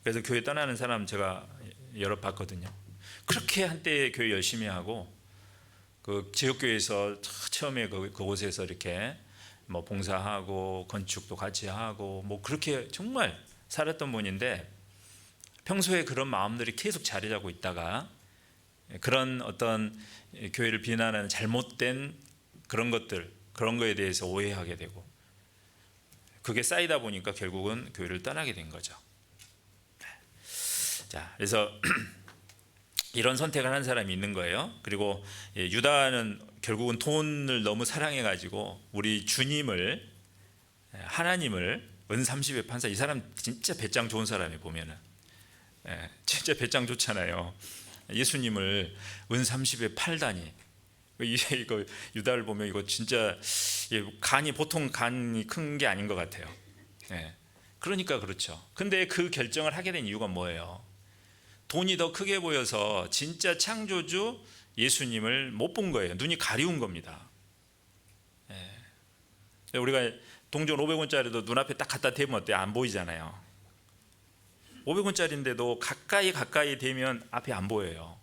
그래서 교회 떠나는 사람 제가 여러 봤거든요. 그렇게 한때 교회 열심히 하고 그 지역교회에서 처음에 그곳에서 이렇게 뭐 봉사하고 건축도 같이 하고 뭐 그렇게 정말 살았던 분인데 평소에 그런 마음들이 계속 자리 잡고 있다가 그런 어떤 교회를 비난하는 잘못된 그런 것들, 그런 거에 대해서 오해하게 되고 그게 쌓이다 보니까 결국은 교회를 떠나게 된 거죠. 자, 그래서 이런 선택을 한 사람이 있는 거예요. 그리고 유다는 결국은 돈을 너무 사랑해가지고 우리 주님을 하나님을 은 30의 판사, 이 사람 진짜 배짱 좋은 사람이 보면은 진짜 배짱 좋잖아요. 예수님을 은 30에 팔다니. 이거 유다를 보면 이거 진짜 간이 보통 간이 큰 게 아닌 것 같아요. 그러니까 그렇죠. 근데 그 결정을 하게 된 이유가 뭐예요? 돈이 더 크게 보여서 진짜 창조주 예수님을 못 본 거예요. 눈이 가리운 겁니다. 우리가 동전 500원짜리도 눈앞에 딱 갖다 대면 어때요? 안 보이잖아요. 500원짜리인데도 가까이 대면 앞이 안 보여요.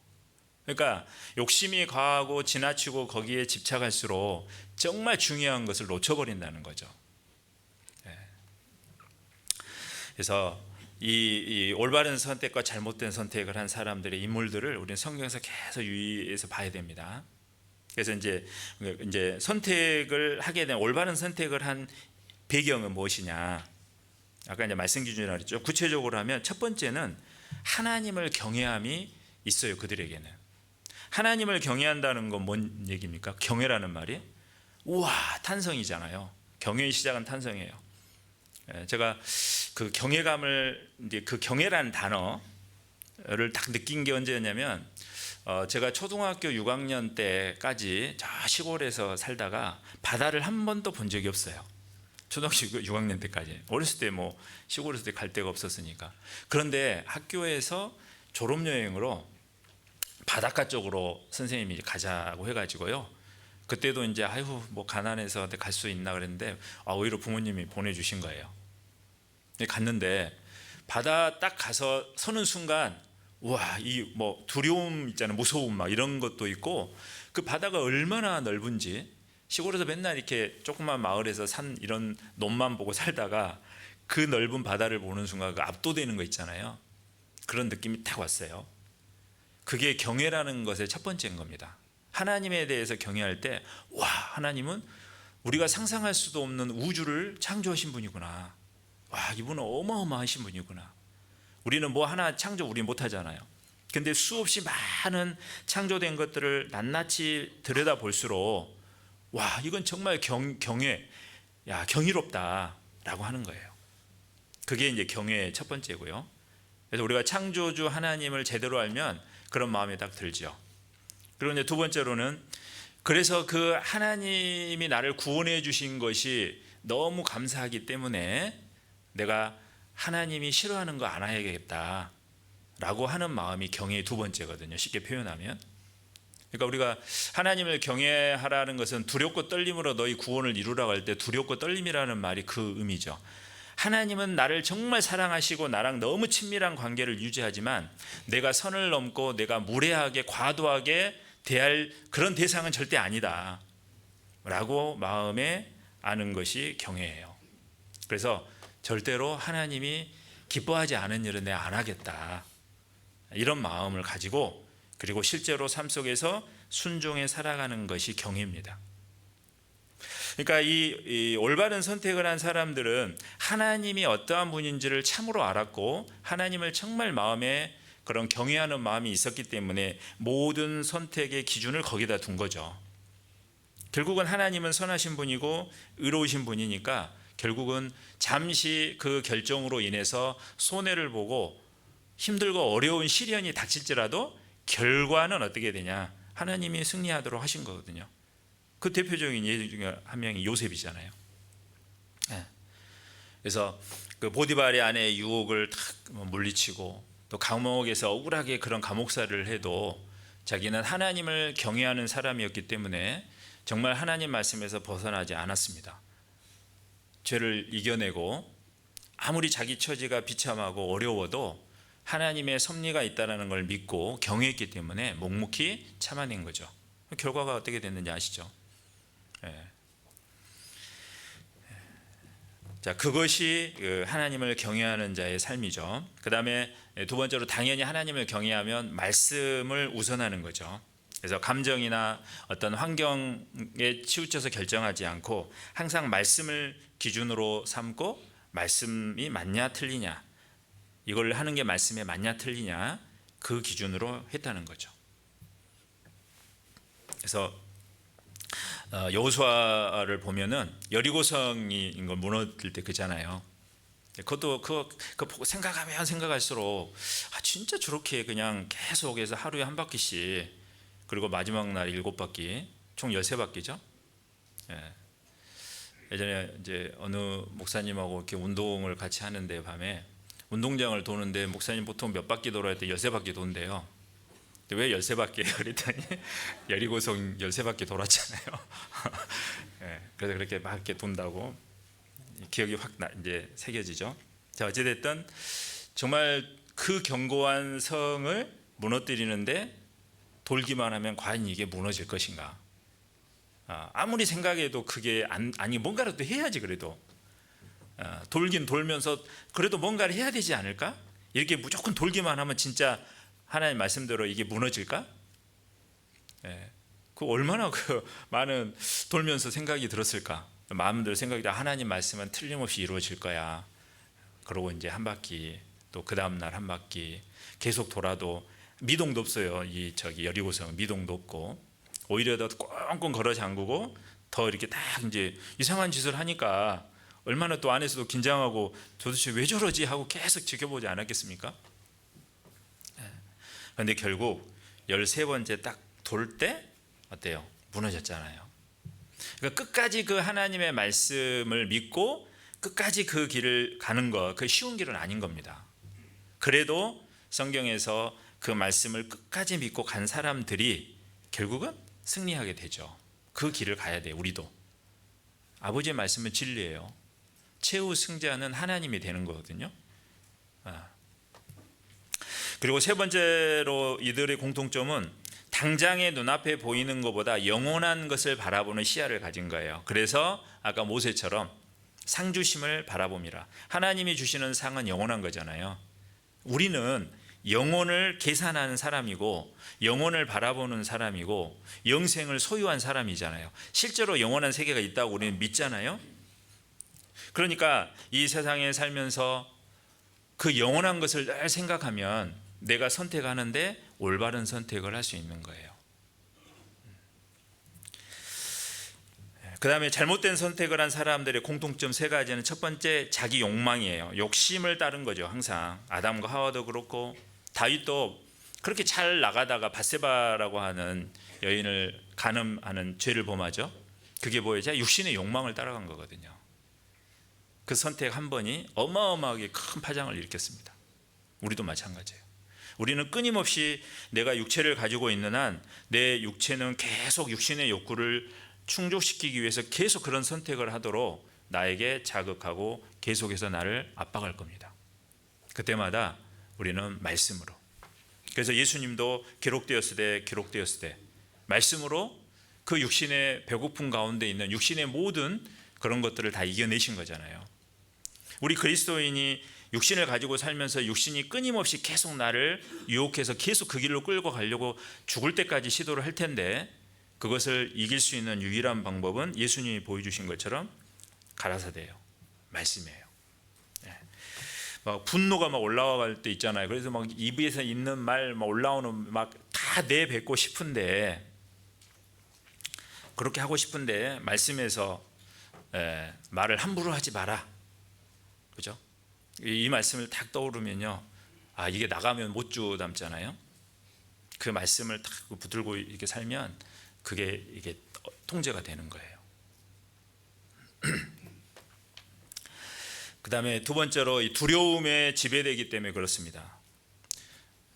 그러니까 욕심이 과하고 지나치고 거기에 집착할수록 정말 중요한 것을 놓쳐버린다는 거죠. 그래서 이 올바른 선택과 잘못된 선택을 한 사람들의 인물들을 우리는 성경에서 계속 유의해서 봐야 됩니다. 그래서 이제 선택을 하게 된 올바른 선택을 한 배경은 무엇이냐? 아까 이제 말씀 기준이라고 했죠. 구체적으로 하면 첫 번째는 하나님을 경외함이 있어요. 그들에게는 하나님을 경외한다는 건 뭔 얘기입니까? 경외라는 말이 우와 탄성이잖아요. 경외의 시작은 탄성이에요. 제가 그 경외감을 이제 그 경외라는 단어를 딱 느낀 게 언제였냐면 제가 초등학교 6학년 때까지 저 시골에서 살다가 바다를 한 번도 본 적이 없어요. 초등학교 6학년 때까지. 어렸을 때 뭐 시골에서 갈 데가 없었으니까. 그런데 학교에서 졸업여행으로 바닷가 쪽으로 선생님이 가자고 해가지고요. 그때도 이제 아이고 뭐 가난해서 갈 수 있나 그랬는데 오히려 부모님이 보내주신 거예요. 갔는데 바다 딱 가서 서는 순간 와, 이 뭐 두려움 있잖아요. 무서움 막 이런 것도 있고 그 바다가 얼마나 넓은지 시골에서 맨날 이렇게 조그만 마을에서 산 이런 논만 보고 살다가 그 넓은 바다를 보는 순간 그 압도되는 거 있잖아요. 그런 느낌이 딱 왔어요. 그게 경외라는 것의 첫 번째인 겁니다. 하나님에 대해서 경외할 때 와, 하나님은 우리가 상상할 수도 없는 우주를 창조하신 분이구나. 와, 이분은 어마어마하신 분이구나. 우리는 뭐 하나 창조 우리 못하잖아요. 근데 수없이 많은 창조된 것들을 낱낱이 들여다볼수록 와, 이건 정말 경외, 야, 경이롭다라고 하는 거예요. 그게 이제 경외의 첫 번째고요. 그래서 우리가 창조주 하나님을 제대로 알면 그런 마음이 딱 들죠. 그리고 이제 두 번째로는 그래서 그 하나님이 나를 구원해 주신 것이 너무 감사하기 때문에 내가 하나님이 싫어하는 거 안 해야겠다 라고 하는 마음이 경외의 두 번째거든요. 쉽게 표현하면. 그러니까 우리가 하나님을 경외하라는 것은 두렵고 떨림으로 너희 구원을 이루라고 할 때 두렵고 떨림이라는 말이 그 의미죠. 하나님은 나를 정말 사랑하시고 나랑 너무 친밀한 관계를 유지하지만 내가 선을 넘고 내가 무례하게 과도하게 대할 그런 대상은 절대 아니다 라고 마음에 아는 것이 경외예요. 그래서 절대로 하나님이 기뻐하지 않은 일은 내가 안 하겠다 이런 마음을 가지고 그리고 실제로 삶 속에서 순종해 살아가는 것이 경외입니다. 그러니까 이 올바른 선택을 한 사람들은 하나님이 어떠한 분인지를 참으로 알았고 하나님을 정말 마음에 그런 경외하는 마음이 있었기 때문에 모든 선택의 기준을 거기다 둔 거죠. 결국은 하나님은 선하신 분이고 의로우신 분이니까 결국은 잠시 그 결정으로 인해서 손해를 보고 힘들고 어려운 시련이 닥칠지라도 결과는 어떻게 되냐? 하나님이 승리하도록 하신 거거든요. 그 대표적인 예 중에 한 명이 요셉이잖아요. 그래서 그 보디발의 아내의 유혹을 탁 물리치고 또 감옥에서 억울하게 그런 감옥살이를 해도 자기는 하나님을 경외하는 사람이었기 때문에 정말 하나님 말씀에서 벗어나지 않았습니다. 죄를 이겨내고 아무리 자기 처지가 비참하고 어려워도 하나님의 섭리가 있다는 걸 믿고 경외했기 때문에 묵묵히 참아낸 거죠. 결과가 어떻게 됐는지 아시죠? 자, 그것이 하나님을 경외하는 자의 삶이죠. 그 다음에 두 번째로 당연히 하나님을 경외하면 말씀을 우선하는 거죠. 그래서 감정이나 어떤 환경에 치우쳐서 결정하지 않고 항상 말씀을 기준으로 삼고 말씀이 맞냐 틀리냐 이걸 하는 게 말씀에 맞냐 틀리냐 그 기준으로 했다는 거죠. 그래서 여호수아를 보면은 여리고성이 이걸 무너질 때 그잖아요. 그것도 그거 보고 생각하면 생각할수록 진짜 저렇게 그냥 계속해서 하루에 한 바퀴씩, 그리고 마지막 날 7바퀴, 총 13바퀴죠. 예. 예전에 이제 어느 목사님하고 이렇게 운동을 같이 하는데, 밤에 운동장을 도는데 목사님 보통 몇 바퀴 돌아야 돼? 13바퀴 돈대요. 왜 13바퀴예요? 그랬더니 여리고성 13바퀴 돌았잖아요. 예. 그래서 그렇게 막 이렇게 돈다고 기억이 확 이제 새겨지죠. 자, 어찌됐든 정말 그 견고한 성을 무너뜨리는데 돌기만 하면 과연 이게 무너질 것인가? 아무리 생각해도 그게 아니 뭔가라도 해야지. 그래도 돌긴 돌면서 그래도 뭔가를 해야 되지 않을까? 이렇게 무조건 돌기만 하면 진짜 하나님 말씀대로 이게 무너질까? 예. 그 얼마나 그 많은 돌면서 생각이 들었을까? 마음대로 생각이 다 하나님 말씀은 틀림없이 이루어질 거야. 그러고 이제 한 바퀴, 또 그 다음 날 한 바퀴 계속 돌아도 미동도 없어요. 이 여리고성 미동도 없고, 오히려 더 꽁꽁 걸어 잠그고 더 이렇게 딱 이제 이상한 짓을 하니까 얼마나 또 안에서도 긴장하고 도대체 왜 저러지 하고 계속 지켜보지 않았겠습니까? 그런데 결국 13번째 딱 돌 때 어때요? 무너졌잖아요. 그러니까 끝까지 그 하나님의 말씀을 믿고 끝까지 그 길을 가는 거, 그 쉬운 길은 아닌 겁니다. 그래도 성경에서 그 말씀을 끝까지 믿고 간 사람들이 결국은 승리하게 되죠. 그 길을 가야 돼요. 우리도 아버지의 말씀은 진리예요. 최후 승자는 하나님이 되는 거거든요. 그리고 세 번째로 이들의 공통점은 당장의 눈앞에 보이는 것보다 영원한 것을 바라보는 시야를 가진 거예요. 그래서 아까 모세처럼 상주심을 바라봅니다. 하나님이 주시는 상은 영원한 거잖아요. 우리는 영혼을 계산하는 사람이고 영혼을 바라보는 사람이고 영생을 소유한 사람이잖아요. 실제로 영원한 세계가 있다고 우리는 믿잖아요. 그러니까 이 세상에 살면서 그 영원한 것을 늘 생각하면 내가 선택하는데 올바른 선택을 할 수 있는 거예요. 그 다음에 잘못된 선택을 한 사람들의 공통점 세 가지는, 첫 번째 자기 욕망이에요. 욕심을 따른 거죠. 항상 아담과 하와도 그렇고, 다윗도 그렇게 잘 나가다가 밧세바라고 하는 여인을 간음하는 죄를 범하죠. 그게 뭐예요? 육신의 욕망을 따라간 거거든요. 그 선택 한 번이 어마어마하게 큰 파장을 일으켰습니다. 우리도 마찬가지예요. 우리는 끊임없이 내가 육체를 가지고 있는 한 내 육체는 계속 육신의 욕구를 충족시키기 위해서 계속 그런 선택을 하도록 나에게 자극하고 계속해서 나를 압박할 겁니다. 그때마다 우리는 말씀으로, 그래서 예수님도 기록되었을 때 말씀으로 그 육신의 배고픔 가운데 있는 육신의 모든 그런 것들을 다 이겨내신 거잖아요. 우리 그리스도인이 육신을 가지고 살면서 육신이 끊임없이 계속 나를 유혹해서 계속 그 길로 끌고 가려고 죽을 때까지 시도를 할 텐데, 그것을 이길 수 있는 유일한 방법은 예수님이 보여주신 것처럼 가라사대예요. 말씀이에요. 막 분노가 막 올라갈 때 있잖아요. 그래서 막 입에서 있는 말 막 올라오는 막 다 내뱉고 싶은데, 그렇게 하고 싶은데 말씀에서 말을 함부로 하지 마라. 그죠? 이 말씀을 딱 떠오르면요, 이게 나가면 못 주담잖아요. 그 말씀을 딱 붙들고 이렇게 살면 이게 통제가 되는 거예요. 그 다음에 두 번째로 이 두려움에 지배되기 때문에 그렇습니다.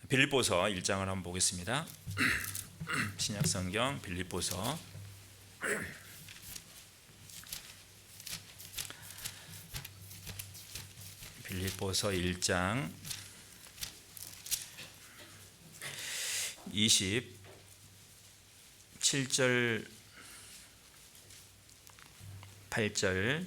빌립보서 1장을 한번 보겠습니다. 신약성경 빌립보서 1장 27절 8절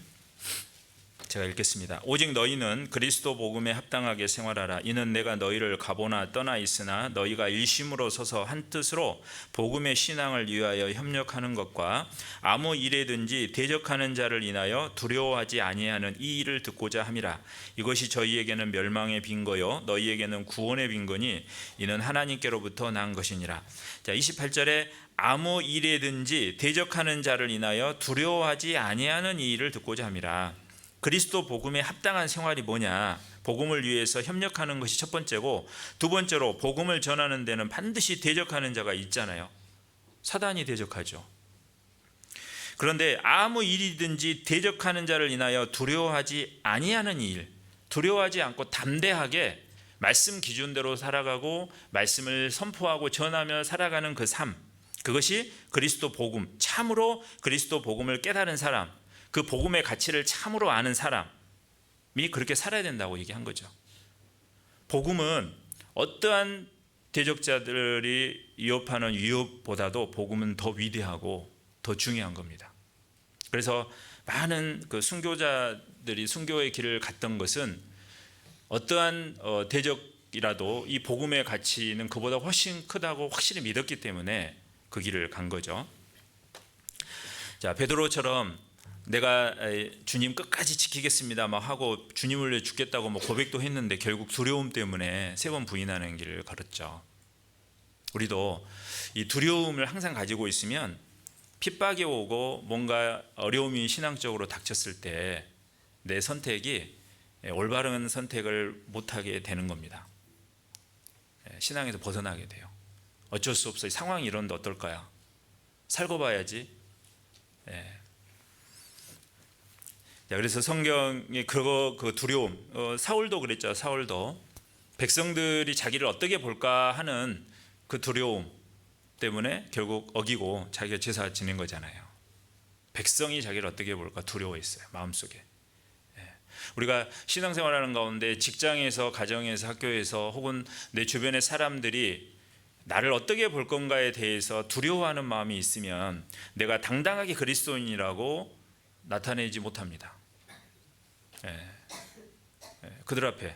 제가 읽겠습니다. 오직 너희는 그리스도 복음에 합당하게 생활하라. 이는 내가 너희를 가보나 떠나 있으나 너희가 일심으로 서서 한 뜻으로 복음의 신앙을 위하여 협력하는 것과 아무 일에든지 대적하는 자를 인하여 두려워하지 아니하는 이 일을 듣고자 함이라. 이것이 저희에게는 멸망의 빈거요 너희에게는 구원의 빈거니 이는 하나님께로부터 난 것이니라. 자, 28절에 아무 일에든지 대적하는 자를 인하여 두려워하지 아니하는 이 일을 듣고자 함이라. 그리스도 복음에 합당한 생활이 뭐냐? 복음을 위해서 협력하는 것이 첫 번째고, 두 번째로 복음을 전하는 데는 반드시 대적하는 자가 있잖아요. 사단이 대적하죠. 그런데 아무 일이든지 대적하는 자를 인하여 두려워하지 아니하는 일, 두려워하지 않고 담대하게 말씀 기준대로 살아가고 말씀을 선포하고 전하며 살아가는 그 삶, 그것이 그리스도 복음, 참으로 그리스도 복음을 깨달은 사람, 그 복음의 가치를 참으로 아는 사람이 그렇게 살아야 된다고 얘기한 거죠. 복음은 어떠한 대적자들이 위협하는 위협보다도 복음은 더 위대하고 더 중요한 겁니다. 그래서 많은 그 순교자들이 순교의 길을 갔던 것은 어떠한 대적이라도 이 복음의 가치는 그보다 훨씬 크다고 확실히 믿었기 때문에 그 길을 간 거죠. 자, 베드로처럼 내가 주님 끝까지 지키겠습니다 막 하고 주님을 위해 죽겠다고 뭐 고백도 했는데 결국 두려움 때문에 3번 부인하는 길을 걸었죠. 우리도 이 두려움을 항상 가지고 있으면 핍박이 오고 뭔가 어려움이 신앙적으로 닥쳤을 때 내 선택이 올바른 선택을 못하게 되는 겁니다. 신앙에서 벗어나게 돼요. 어쩔 수 없어요. 상황이 이런데 어떨까요? 살고 봐야지. 그래서 성경의 그 두려움, 사울도 그랬죠. 사울도 백성들이 자기를 어떻게 볼까 하는 그 두려움 때문에 결국 어기고 자기가 제사 지낸 거잖아요. 백성이 자기를 어떻게 볼까 두려워했어요. 마음속에. 우리가 신앙생활하는 가운데 직장에서, 가정에서, 학교에서 혹은 내 주변의 사람들이 나를 어떻게 볼 건가에 대해서 두려워하는 마음이 있으면 내가 당당하게 그리스도인이라고 나타내지 못합니다. 그들 앞에.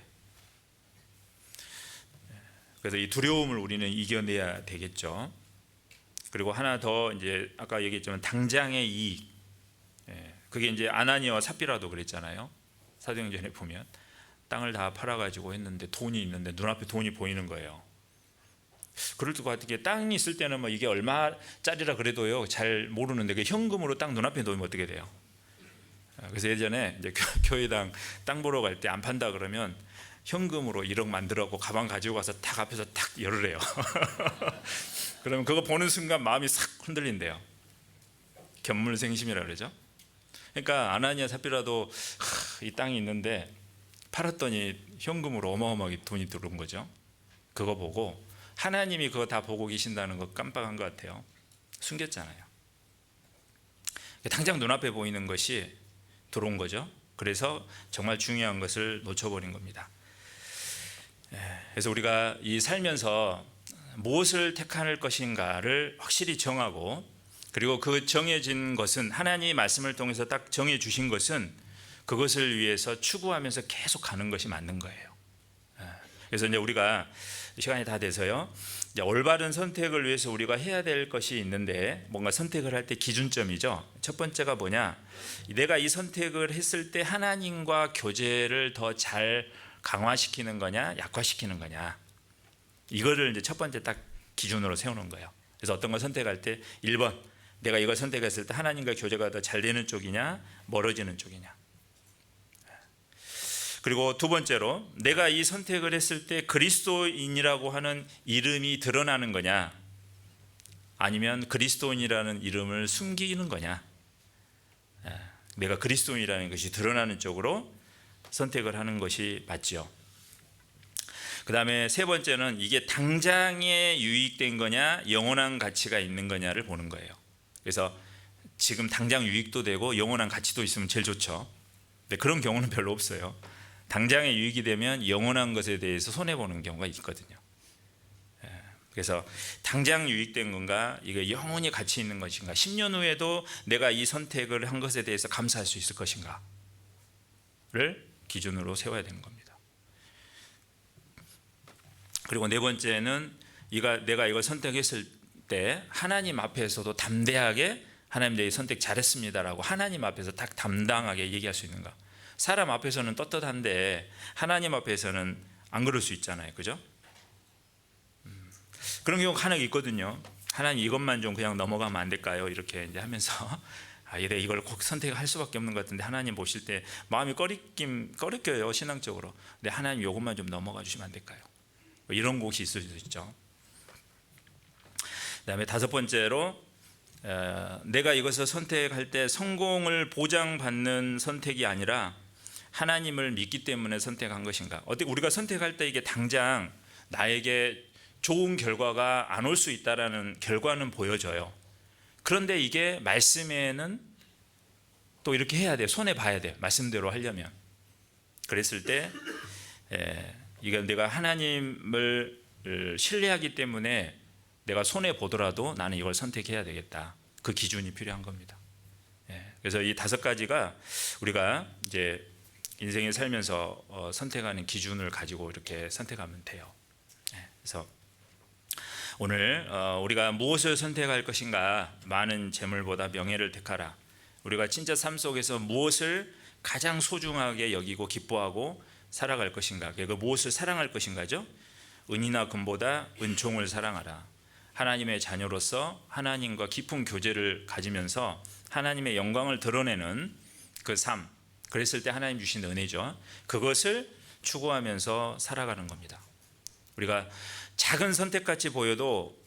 그래서 이 두려움을 우리는 이겨내야 되겠죠. 그리고 하나 더, 이제 아까 얘기했지만 당장의 이익. 그게 이제 아나니아와 삽비라도 그랬잖아요. 사도행전에 보면 땅을 다 팔아가지고 했는데 돈이 있는데 눈앞에 돈이 보이는 거예요. 그럴 것 같은 땅이 있을 때는 뭐 이게 얼마짜리라 그래도요 잘 모르는데 그 현금으로 땅 눈앞에 놓으면 어떻게 돼요? 그래서 예전에 이제 교회당 땅 보러 갈 때 안 판다 그러면 현금으로 1억 만들어고 가방 가지고 가서 탁 앞에서 탁 열으래요. 그러면 그거 보는 순간 마음이 싹 흔들린대요. 견물생심이라 그러죠. 그러니까 아나니아 삽비라도 이 땅이 있는데 팔았더니 현금으로 어마어마하게 돈이 들어온 거죠. 그거 보고 하나님이 그거 다 보고 계신다는 거 깜빡한 것 같아요. 숨겼잖아요. 당장 눈앞에 보이는 것이 들어온 거죠. 그래서 정말 중요한 것을 놓쳐버린 겁니다. 그래서 우리가 이 살면서 무엇을 택할 것인가를 확실히 정하고, 그리고 그 정해진 것은 하나님의 말씀을 통해서 딱 정해 주신 것은 그것을 위해서 추구하면서 계속 가는 것이 맞는 거예요. 그래서 이제 우리가 시간이 다 돼서요, 이제 올바른 선택을 위해서 우리가 해야 될 것이 있는데, 뭔가 선택을 할 때 기준점이죠. 첫 번째가 뭐냐? 내가 이 선택을 했을 때 하나님과 교제를 더 잘 강화시키는 거냐, 약화시키는 거냐. 이거를 이제 첫 번째 딱 기준으로 세우는 거예요. 그래서 어떤 걸 선택할 때 1번, 내가 이걸 선택했을 때 하나님과 교제가 더 잘 되는 쪽이냐, 멀어지는 쪽이냐. 그리고 두 번째로, 내가 이 선택을 했을 때 그리스도인이라고 하는 이름이 드러나는 거냐, 아니면 그리스도인이라는 이름을 숨기는 거냐. 내가 그리스도인이라는 것이 드러나는 쪽으로 선택을 하는 것이 맞죠. 그 다음에 세 번째는 이게 당장에 유익된 거냐, 영원한 가치가 있는 거냐를 보는 거예요. 그래서 지금 당장 유익도 되고 영원한 가치도 있으면 제일 좋죠. 근데 그런 경우는 별로 없어요. 당장에 유익이 되면 영원한 것에 대해서 손해보는 경우가 있거든요. 그래서 당장 유익된 건가, 이게 영원히 가치 있는 것인가, 10년 후에도 내가 이 선택을 한 것에 대해서 감사할 수 있을 것인가. 기준으로 세워야 되는 겁니다. 그리고 네 번째는 내가 이걸 선택했을 때 하나님 앞에서도 담대하게 하나님 내 선택 잘했습니다라고 하나님 앞에서 딱 담당하게 얘기할 수 있는가. 사람 앞에서는 떳떳한데 하나님 앞에서는 안 그럴 수 있잖아요, 그죠? 그런 경우가 하나 있거든요. 하나님 이것만 좀 그냥 넘어가면 안 될까요? 이렇게 이제 하면서 이걸 꼭 선택할 수밖에 없는 것 같은데 하나님 보실 때 마음이 꺼리껴요, 신앙적으로. 근데 하나님 이것만 좀 넘어가 주시면 안 될까요? 이런 곳이 있을 수 있죠. 그다음에 다섯 번째로 내가 이것을 선택할 때 성공을 보장받는 선택이 아니라 하나님을 믿기 때문에 선택한 것인가. 어떻게 우리가 선택할 때 이게 당장 나에게 좋은 결과가 안 올 수 있다라는 결과는 보여져요. 그런데 이게 말씀에는 또 이렇게 해야 돼요. 손해 봐야 돼요. 말씀대로 하려면. 그랬을 때 이게 내가 하나님을 신뢰하기 때문에 내가 손해 보더라도 나는 이걸 선택해야 되겠다. 그 기준이 필요한 겁니다. 그래서 이 다섯 가지가 우리가 이제 인생에 살면서 선택하는 기준을 가지고 이렇게 선택하면 돼요. 그래서 오늘 우리가 무엇을 선택할 것인가. 많은 재물보다 명예를 택하라. 우리가 진짜 삶 속에서 무엇을 가장 소중하게 여기고 기뻐하고 살아갈 것인가. 그 무엇을 사랑할 것인가죠. 은이나 금보다 은총을 사랑하라. 하나님의 자녀로서 하나님과 깊은 교제를 가지면서 하나님의 영광을 드러내는 그 삶. 그랬을 때 하나님 주신 은혜죠. 그것을 추구하면서 살아가는 겁니다. 우리가 작은 선택같이 보여도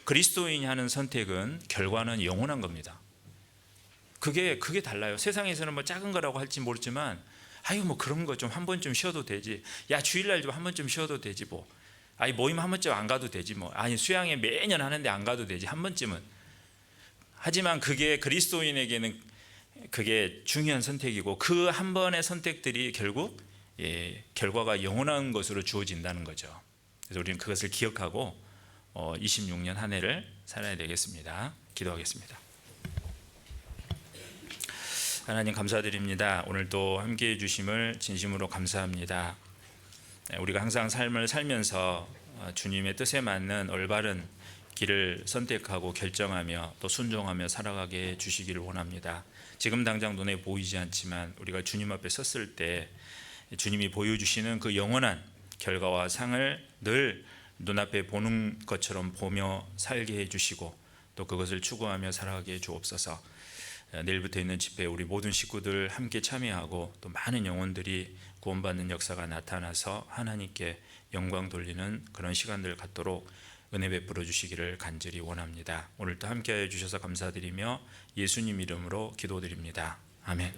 그리스도인이 하는 선택은 결과는 영원한 겁니다. 그게 달라요. 세상에서는 뭐 작은 거라고 할지 모르지만 뭐 그런 거 좀 한 번쯤 쉬어도 되지. 야, 주일날 좀 한 번쯤 쉬어도 되지 뭐. 모임 한 번쯤 안 가도 되지 뭐. 수양회 매년 하는데 안 가도 되지 한 번쯤은. 하지만 그게 그리스도인에게는 그게 중요한 선택이고 그 한 번의 선택들이 결국 결과가 영원한 것으로 주어진다는 거죠. 그래서 우리는 그것을 기억하고 26년 한 해를 살아야 되겠습니다. 기도하겠습니다. 하나님 감사드립니다. 오늘도 함께해 주심을 진심으로 감사합니다. 우리가 항상 삶을 살면서 주님의 뜻에 맞는 올바른 길을 선택하고 결정하며 또 순종하며 살아가게 해 주시기를 원합니다. 지금 당장 눈에 보이지 않지만 우리가 주님 앞에 섰을 때 주님이 보여주시는 그 영원한 결과와 상을 늘 눈앞에 보는 것처럼 보며 살게 해주시고 또 그것을 추구하며 살아가게 해 주옵소서. 내일부터 있는 집회에 우리 모든 식구들 함께 참여하고 또 많은 영혼들이 구원받는 역사가 나타나서 하나님께 영광 돌리는 그런 시간들을 갖도록 은혜 베풀어 주시기를 간절히 원합니다. 오늘도 함께하여 주셔서 감사드리며 예수님 이름으로 기도드립니다. 아멘.